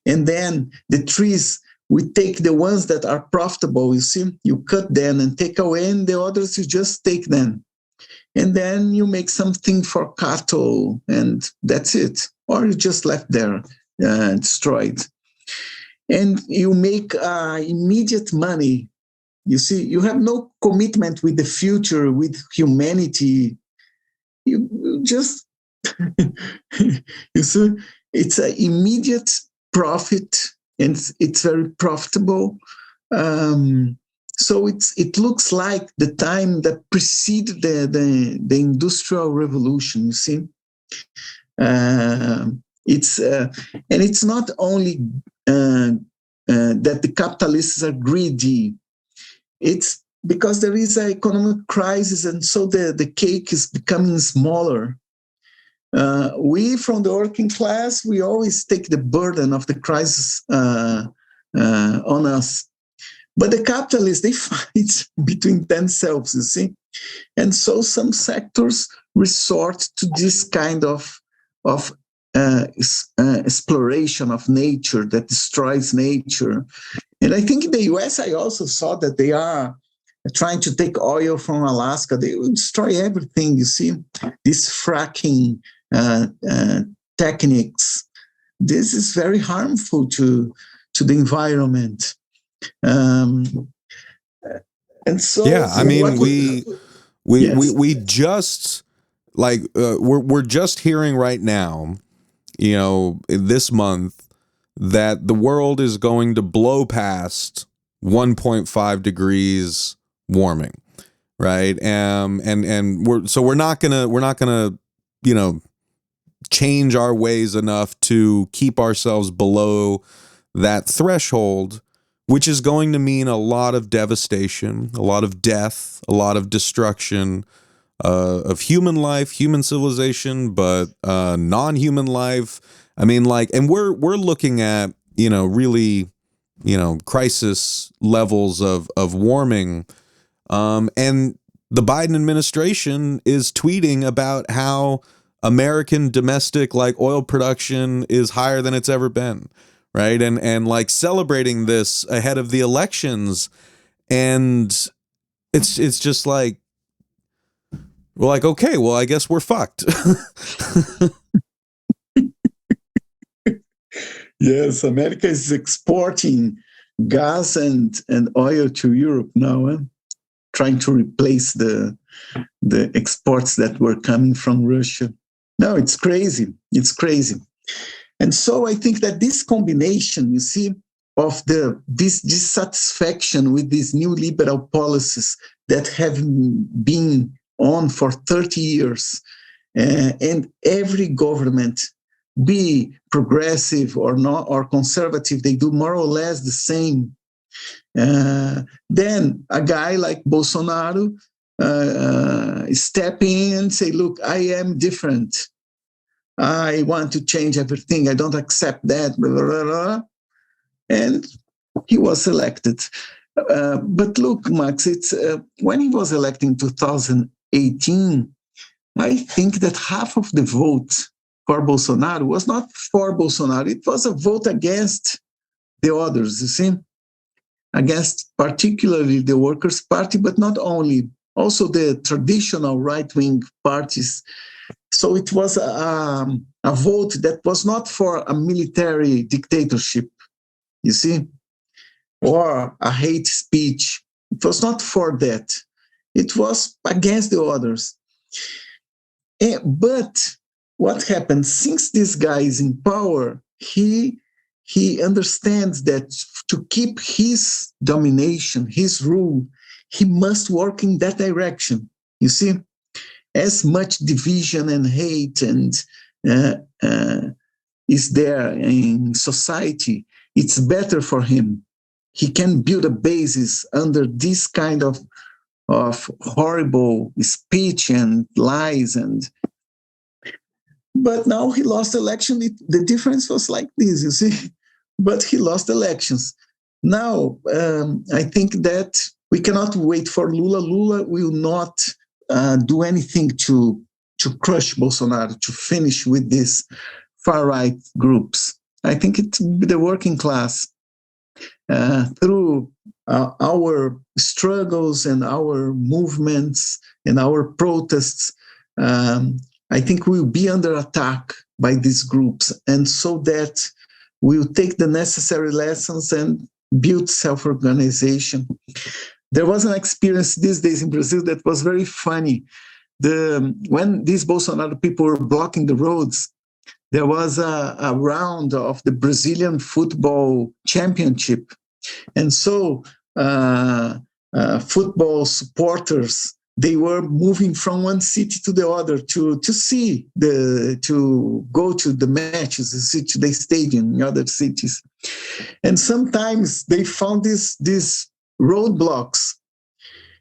And then the trees, we take the ones that are profitable, you see, you cut them and take away, and the others you just take them. And then you make something for cattle, and that's it. Or you just left there, destroyed. And you make immediate money. You see, you have no commitment with the future, with humanity. You just, you see, it's an immediate profit, and it's very profitable. So it looks like the time that preceded the Industrial Revolution. You see, and it's not only that the capitalists are greedy. It's because there is an economic crisis, and so the cake is becoming smaller. We from the working class, we always take the burden of the crisis on us. But the capitalists, they fight between themselves, you see. And so some sectors resort to this kind of exploration of nature that destroys nature. And I think in the US, I also saw that they are trying to take oil from Alaska. They will destroy everything, you see. These fracking techniques. This is very harmful to the environment. And so yeah, I mean, we just like we're just hearing right now, you know, this month that the world is going to blow past 1.5 degrees warming, right? And we're not gonna you know, change our ways enough to keep ourselves below that threshold, which is going to mean a lot of devastation, a lot of death, a lot of destruction of human life, human civilization, but non-human life. I mean, like, and we're looking at, you know, really, you know, crisis levels of warming. And the Biden administration is tweeting about how American domestic like oil production is higher than it's ever been. Right. And like celebrating this ahead of the elections. And it's just like, we're like, okay, well, I guess we're fucked. Yes, America is exporting gas and oil to Europe now, trying to replace the exports that were coming from Russia. No, it's crazy. It's crazy. And so I think that this combination, you see, of this dissatisfaction with these new liberal policies that have been on for 30 years, and every government, be progressive or not, or conservative, they do more or less the same. Then a guy like Bolsonaro step in and say, look, I am different. I want to change everything. I don't accept that. Blah, blah, blah, blah. And he was elected. But look, Max, it's when he was elected in 2018, I think that half of the vote for Bolsonaro was not for Bolsonaro. It was a vote against the others, you see, against particularly the Workers' Party, but not only, also the traditional right-wing parties. So it was a vote that was not for a military dictatorship, you see, or a hate speech. It was not for that. It was against the others. But what happened, since this guy is in power, he understands that to keep his domination, his rule, he must work in that direction. You see, as much division and hate and is there in society, it's better for him. He can build a basis under this kind of horrible speech and lies. But now he lost election. The difference was like this, you see. But he lost elections. Now, I think that we cannot wait for Lula. Lula will not do anything to crush Bolsonaro, to finish with these far-right groups. I think it's the working class. Through our struggles and our movements and our protests, I think we'll be under attack by these groups. And so that we'll take the necessary lessons and build self-organization. There was an experience these days in Brazil that was very funny. When these Bolsonaro people were blocking the roads, there was a round of the Brazilian football championship. And so football supporters, they were moving from one city to the other to go to the matches, to the stadium in other cities. And sometimes they found these roadblocks,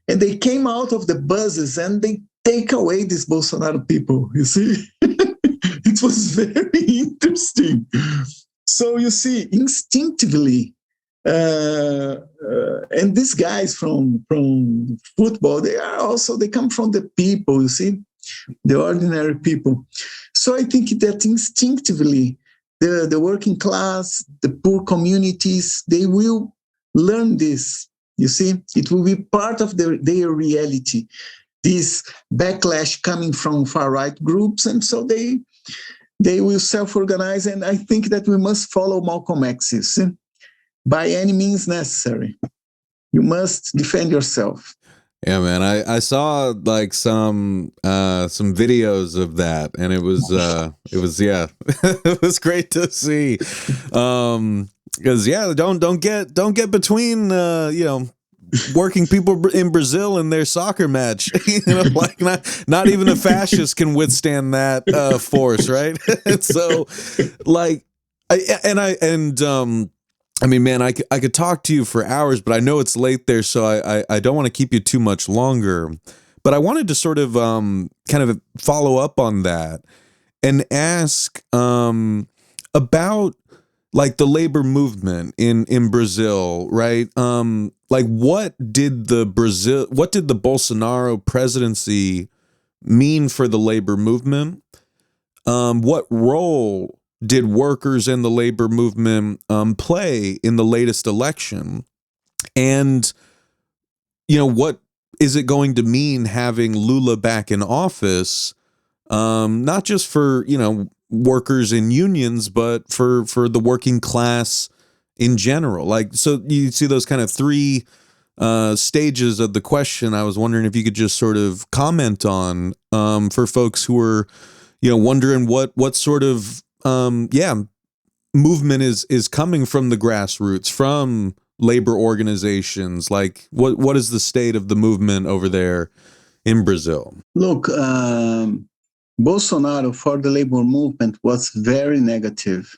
and they came out of the buses and they take away these Bolsonaro people, you see. It was very interesting. So you see, instinctively, and these guys from football, they come from the people, you see, the ordinary people. So I think that instinctively, the working class, the poor communities, they will learn this. You see, it will be part of their reality. This backlash coming from far-right groups, and so they will self-organize. And I think that we must follow Malcolm X, you see? By any means necessary. You must defend yourself. Yeah, man. I saw like some videos of that, and it was yeah, it was great to see. Because yeah, don't get between working people in Brazil in their soccer match. Like not even a fascist can withstand that force, right? And so, like, I mean, man, I could talk to you for hours, but I know it's late there, so I don't want to keep you too much longer. But I wanted to sort of kind of follow up on that and ask about like the labor movement in Brazil, right? Like what did the Bolsonaro presidency mean for the labor movement? What role did workers in the labor movement play in the latest election? And, what is it going to mean having Lula back in office, not just for, workers in unions, but for the working class in general? Like, so you see those kind of three stages of the question. I was wondering if you could just sort of comment on for folks who are, wondering what sort of movement is coming from the grassroots, from labor organizations. Like what is the state of the movement over there in Brazil? Look, Bolsonaro for the labor movement was very negative.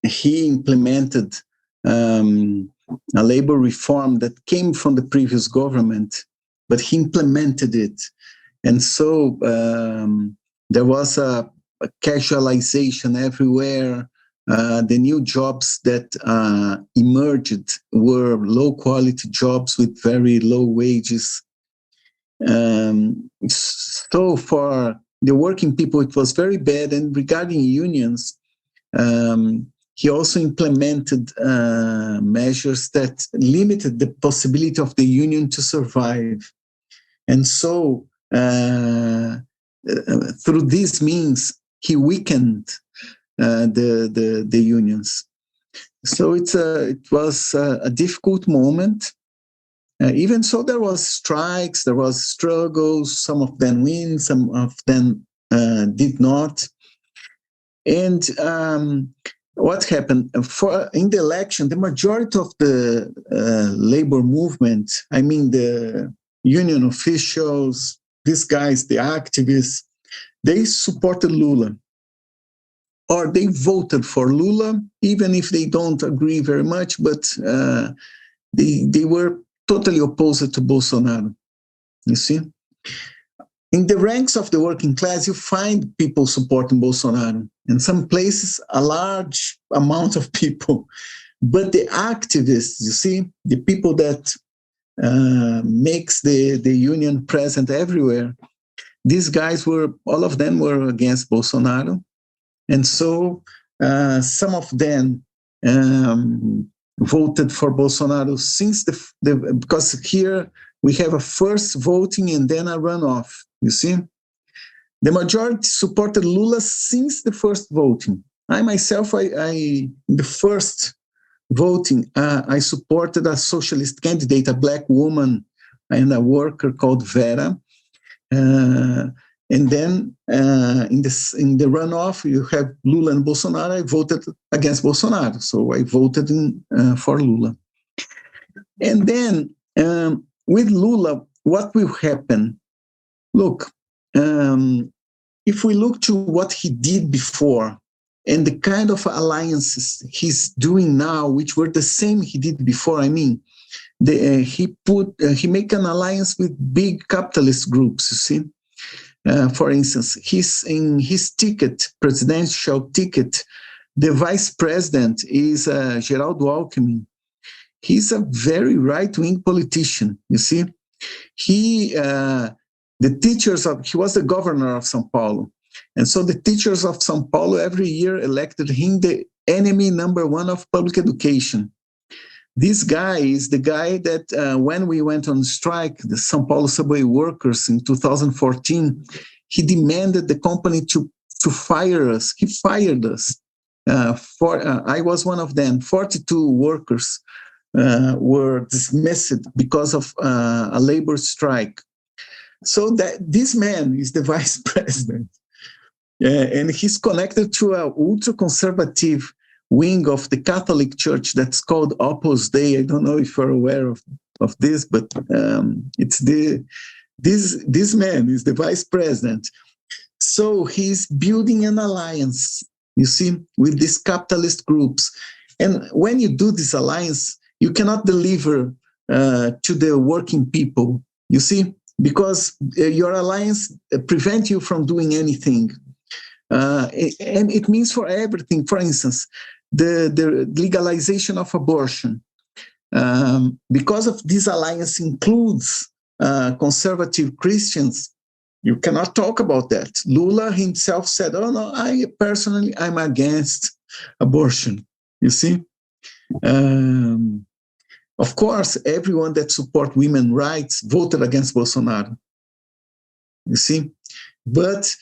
He implemented a labor reform that came from the previous government, but he implemented it. And so There was a casualization everywhere. The new jobs that emerged were low-quality jobs with very low wages. So for the working people, it was very bad. And regarding unions, he also implemented measures that limited the possibility of the union to survive. And so through these means, he weakened the unions. So it was a difficult moment. Even so, there was strikes, there was struggles. Some of them win, some of them did not. And what happened in the election? The majority of the labor movement, I mean the union officials, these guys, the activists, they supported Lula, or they voted for Lula, even if they don't agree very much. But they were totally opposed to Bolsonaro. You see, in the ranks of the working class, you find people supporting Bolsonaro. In some places, a large amount of people. But the activists, you see, the people that makes the union present everywhere, these guys all of them were against Bolsonaro. And so some of them voted for Bolsonaro since because here we have a first voting and then a runoff, you see. The majority supported Lula since the first voting. I myself, in the first voting, I supported a socialist candidate, a black woman and a worker called Vera. And then in the runoff, you have Lula and Bolsonaro. I voted against Bolsonaro, so I voted for Lula. And then with Lula, what will happen? Look, if we look to what he did before and the kind of alliances he's doing now, which were the same he did before, I mean, he make an alliance with big capitalist groups, you see. For instance, in his presidential ticket, the vice president is Geraldo Alckmin. He's a very right-wing politician, you see. He was the governor of São Paulo. And so the teachers of São Paulo every year elected him the enemy number one of public education. This guy is the guy that when we went on strike, the São Paulo subway workers in 2014, he demanded the company to fire us. He fired us. I was one of them. 42 workers were dismissed because of a labor strike. So this man is the vice president. And he's connected to an ultra-conservative wing of the Catholic Church that's called Opus Dei. I don't know if you're aware of this, but it's this man is the vice president. So he's building an alliance, you see, with these capitalist groups. And when you do this alliance, you cannot deliver to the working people, you see, because your alliance prevents you from doing anything. And it means for everything. For instance, the legalization of abortion, because of this alliance includes conservative Christians, you cannot talk about that. Lula himself said, "Oh no, I'm against abortion." You see, of course, everyone that supports women's rights voted against Bolsonaro. You see, but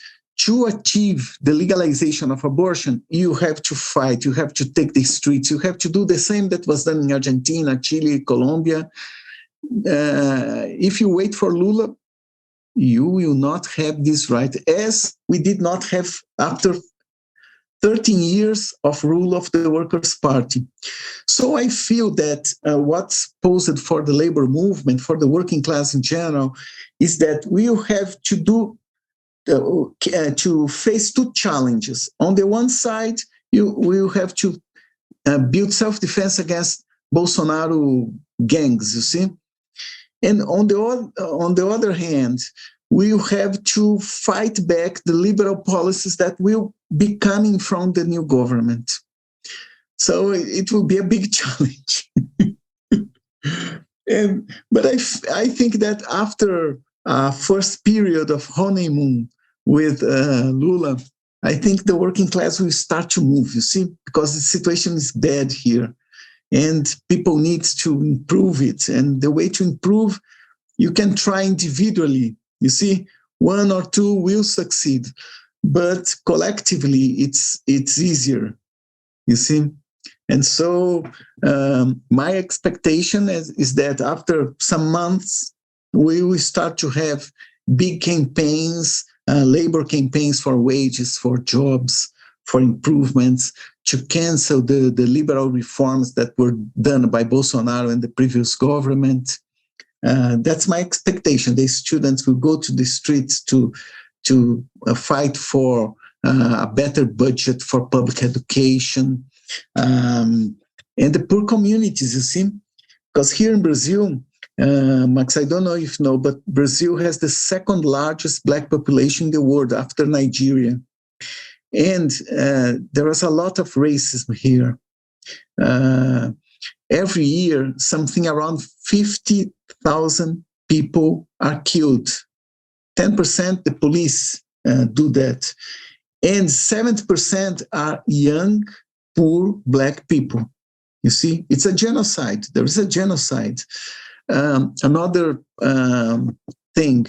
to achieve the legalization of abortion, you have to fight, you have to take the streets, you have to do the same that was done in Argentina, Chile, Colombia. If you wait for Lula, you will not have this right, as we did not have after 13 years of rule of the Workers' Party. So I feel that what's posed for the labor movement, for the working class in general, is that we'll have to do to face two challenges. On the one side, you will have to build self-defense against Bolsonaro gangs, you see. And on the other hand, will have to fight back the liberal policies that will be coming from the new government. So it will be a big challenge. But I think that after first period of honeymoon with Lula, I think the working class will start to move, you see, because the situation is bad here and people need to improve it. And the way to improve, you can try individually, you see, one or two will succeed, but collectively it's easier, you see. And so my expectation is that after some months, we will start to have big campaigns, labor campaigns for wages, for jobs, for improvements, to cancel the liberal reforms that were done by Bolsonaro and the previous government. That's my expectation. The students will go to the streets to fight for a better budget for public education, and the poor communities, you see. Because here in Brazil, Max, I don't know if you know, but Brazil has the second largest Black population in the world after Nigeria. And there was a lot of racism here. Every year, something around 50,000 people are killed. 10% the police do that. And 70% are young, poor Black people. You see, it's a genocide. There is a genocide. Another thing,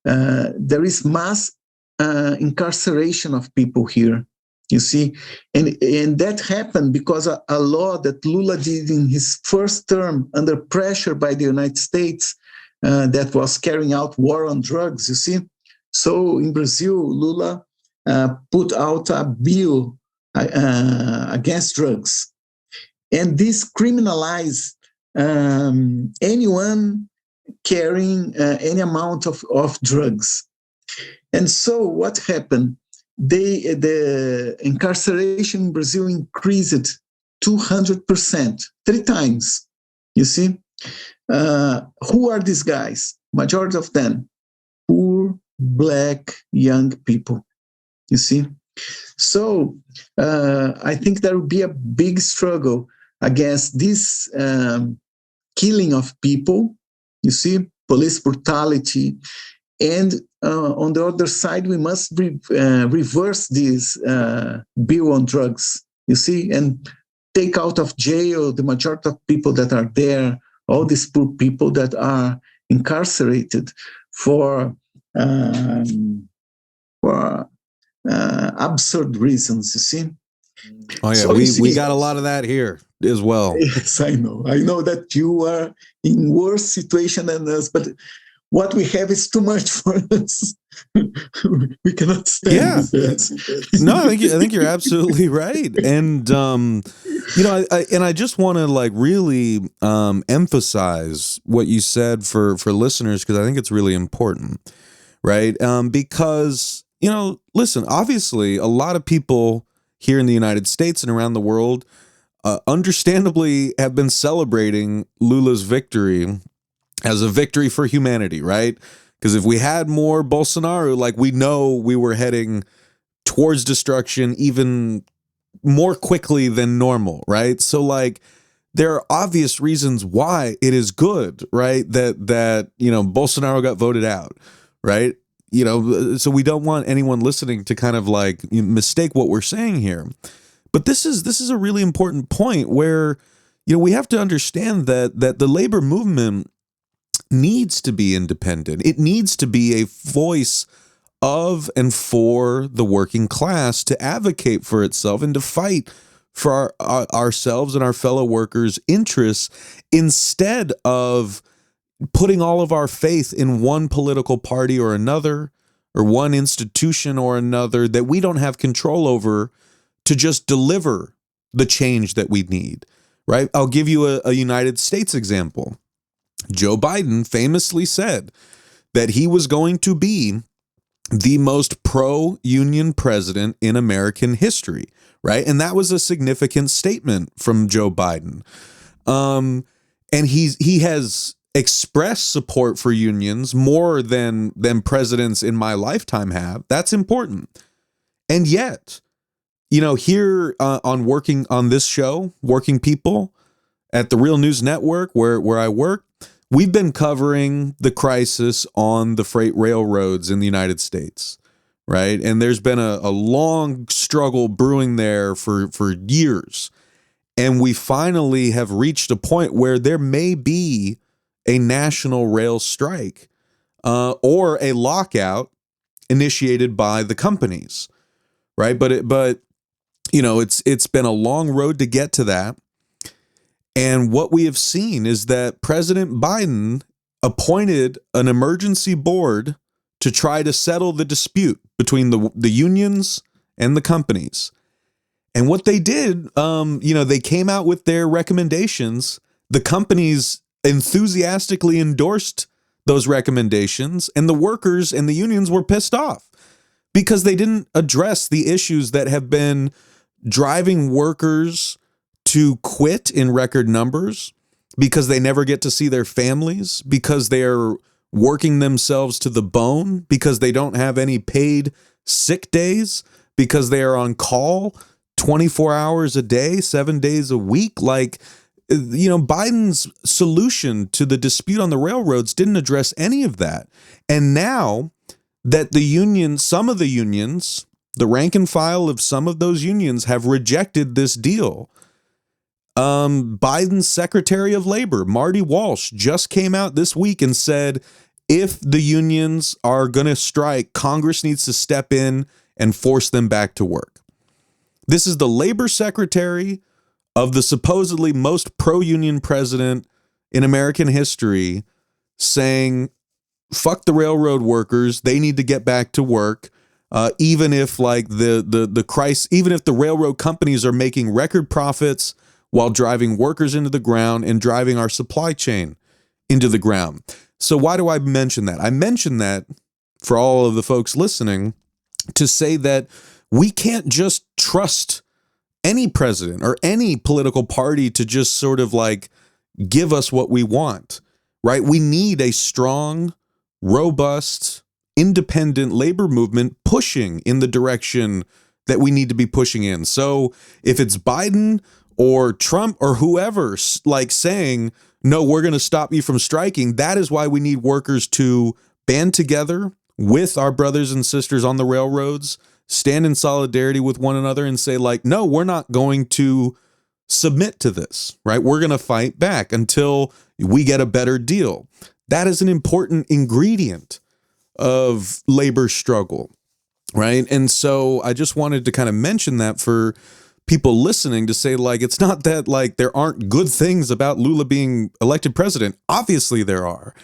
there is mass incarceration of people here. You see, and that happened because a law that Lula did in his first term under pressure by the United States that was carrying out war on drugs, you see. So in Brazil, Lula put out a bill against drugs. And this criminalized anyone carrying any amount of drugs. And so what happened? The incarceration in Brazil increased 200%, 3 times, you see. Who are these guys? Majority of them, poor, Black, young people, you see. So I think there will be a big struggle against this killing of people, you see, police brutality. And on the other side, we must reverse this bill on drugs, you see, and take out of jail the majority of people that are there, all these poor people that are incarcerated for absurd reasons, you see. Oh, yeah, so we got a lot of that here as well. Yes, I know. I know that you are in worse situation than us, but what we have is too much for us. We cannot stand that. No, I think you're absolutely right. And I just want to like really emphasize what you said for listeners, because I think it's really important, right? Because listen, obviously, a lot of people here in the United States and around the world, understandably, have been celebrating Lula's victory as a victory for humanity, right? Because if we had more Bolsonaro, like, we know we were heading towards destruction even more quickly than normal, right? So, like, there are obvious reasons why it is good, right? That Bolsonaro got voted out, right? So we don't want anyone listening to kind of like mistake what we're saying here. But this is a really important point where, we have to understand that the labor movement needs to be independent. It needs to be a voice of and for the working class, to advocate for itself and to fight for ourselves and our fellow workers' interests, instead of putting all of our faith in one political party or another, or one institution or another that we don't have control over, to just deliver the change that we need, right? I'll give you a United States example. Joe Biden famously said that he was going to be the most pro-union president in American history, right? And that was a significant statement from Joe Biden. And he has express support for unions more than presidents in my lifetime have. That's important. And yet, here on working on this show, Working People at the Real News Network, where I work, we've been covering the crisis on the freight railroads in the United States, right? And there's been a long struggle brewing there for years. And we finally have reached a point where there may be a national rail strike or a lockout initiated by the companies, right? But it's been a long road to get to that. And what we have seen is that President Biden appointed an emergency board to try to settle the dispute between the unions and the companies. And what they did, they came out with their recommendations. The companies enthusiastically endorsed those recommendations, and the workers and the unions were pissed off because they didn't address the issues that have been driving workers to quit in record numbers, because they never get to see their families, because they're working themselves to the bone, because they don't have any paid sick days, because they are on call 24 hours a day, 7 days a week. Like, Biden's solution to the dispute on the railroads didn't address any of that. And now that some of the unions, the rank and file of some of those unions have rejected this deal. Biden's Secretary of Labor, Marty Walsh, just came out this week and said, if the unions are going to strike, Congress needs to step in and force them back to work. This is the labor secretary of the supposedly most pro-union president in American history saying, fuck the railroad workers, they need to get back to work. Even if even if the railroad companies are making record profits while driving workers into the ground and driving our supply chain into the ground. So why do I mention that? I mention that for all of the folks listening to say that we can't just trust any president or any political party to just sort of give us what we want, right? We need a strong, robust, independent labor movement pushing in the direction that we need to be pushing in. So if it's Biden or Trump or whoever saying, no, we're going to stop you from striking, that is why we need workers to band together with our brothers and sisters on the railroads, stand in solidarity with one another and say, no, we're not going to submit to this, right? We're going to fight back until we get a better deal. That is an important ingredient of labor struggle, right? And so I just wanted to kind of mention that for people listening to say, it's not that there aren't good things about Lula being elected president. Obviously there are,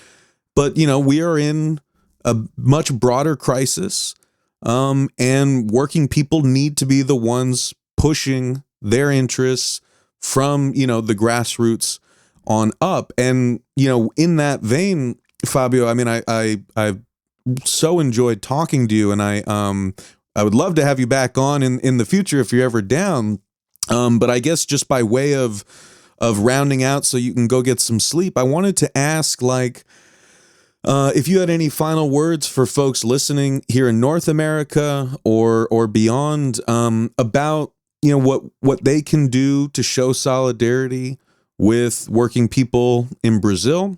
but we are in a much broader crisis, and working people need to be the ones pushing their interests from, the grassroots on up. And, in that vein, Fabio, I mean, I've so enjoyed talking to you, and I would love to have you back on in the future if you're ever down. But I guess just by way of rounding out so you can go get some sleep, I wanted to ask, if you had any final words for folks listening here in North America or beyond, about, what they can do to show solidarity with working people in Brazil,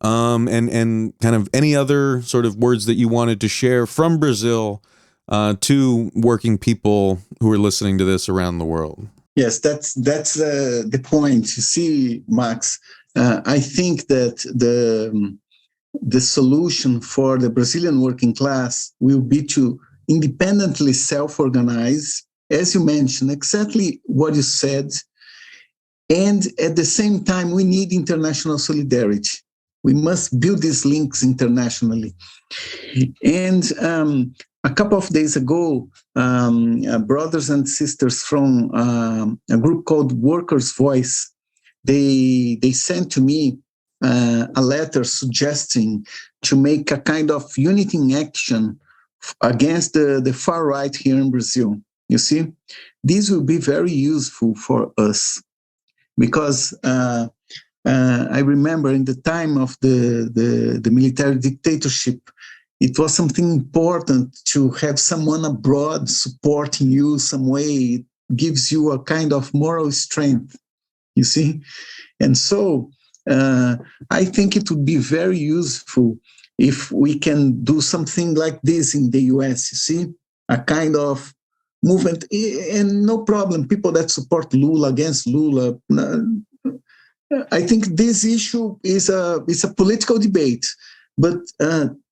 and kind of any other sort of words that you wanted to share from Brazil to working people who are listening to this around the world. Yes, that's the point. You see, Max, I think that the solution for the Brazilian working class will be to independently self-organize, as you mentioned, exactly what you said. And at the same time, we need international solidarity. We must build these links internationally. And a couple of days ago, brothers and sisters from a group called Workers' Voice, they sent to me a letter suggesting to make a kind of unity in action against the far right here in Brazil. You see, this will be very useful for us because I remember in the time of the military dictatorship, it was something important to have someone abroad supporting you some way. It gives you a kind of moral strength, you see? And so I think it would be very useful if we can do something like this in the US, you see? A kind of movement, and no problem, people that support Lula against Lula. I think this issue is a political debate, but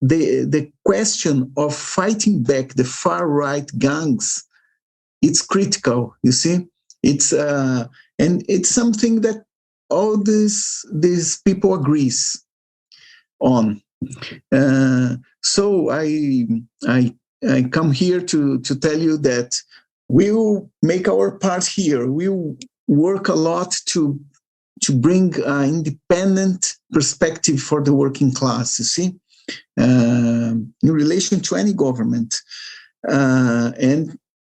the question of fighting back the far right gangs, it's critical. You see, it's and it's something that all these people agrees on. So I come here to tell you that we'll make our part here. We'll work a lot to bring an independent perspective for the working class, you see, in relation to any government, and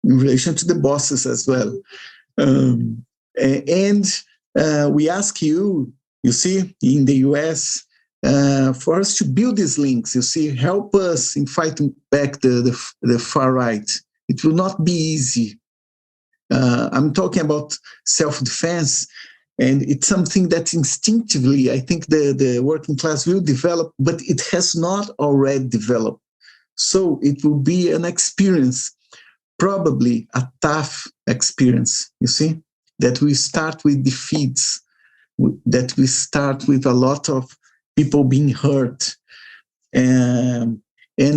in relation to the bosses as well. And we ask you, you see, in the US, for us to build these links, you see, help us in fighting back the far right. It will not be easy. I'm talking about self-defense, and it's something that instinctively, I think the working class will develop, but it has not already developed. So it will be an experience, probably a tough experience, you see, that we start with defeats, that we start with a lot of people being hurt. And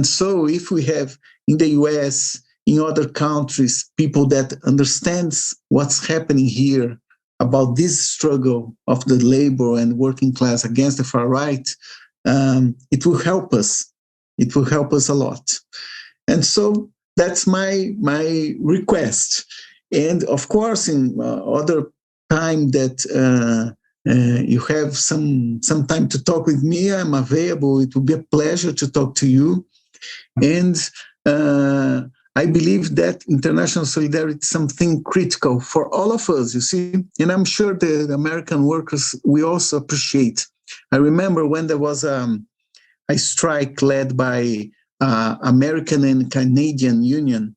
so if we have in the US, in other countries, people that understands what's happening here, about this struggle of the labor and working class against the far right, it will help us. It will help us a lot. And so that's my request. And of course, in other time that you have some time to talk with me, I'm available. It will be a pleasure to talk to you. And I believe that international solidarity is something critical for all of us, you see, and I'm sure the American workers we also appreciate. I remember when there was a strike led by American and Canadian Union,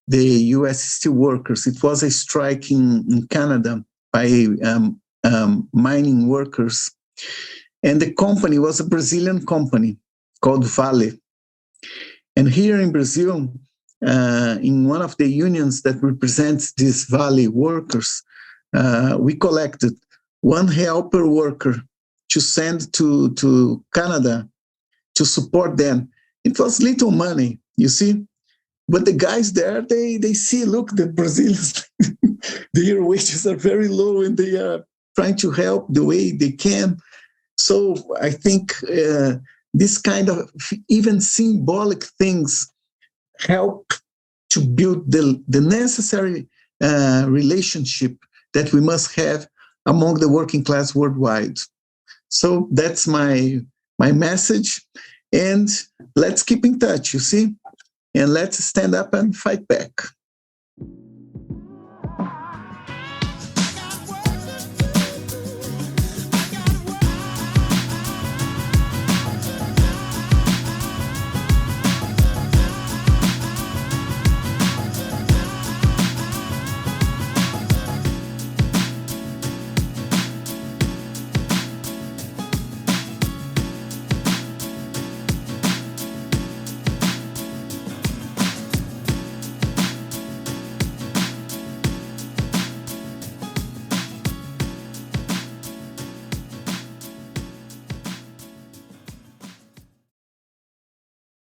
the US steel workers. It was a strike in Canada by mining workers. And the company was a Brazilian company called Vale. And here in Brazil, in one of the unions that represents these Vale workers, we collected R$1 per worker to send to Canada to support them. It was little money, you see, but the guys there, they see, look, the Brazilians, their wages are very low and they are trying to help the way they can. So I think this kind of even symbolic things help to build the necessary relationship that we must have among the working class worldwide. So that's my message. And let's keep in touch, you see, and let's stand up and fight back.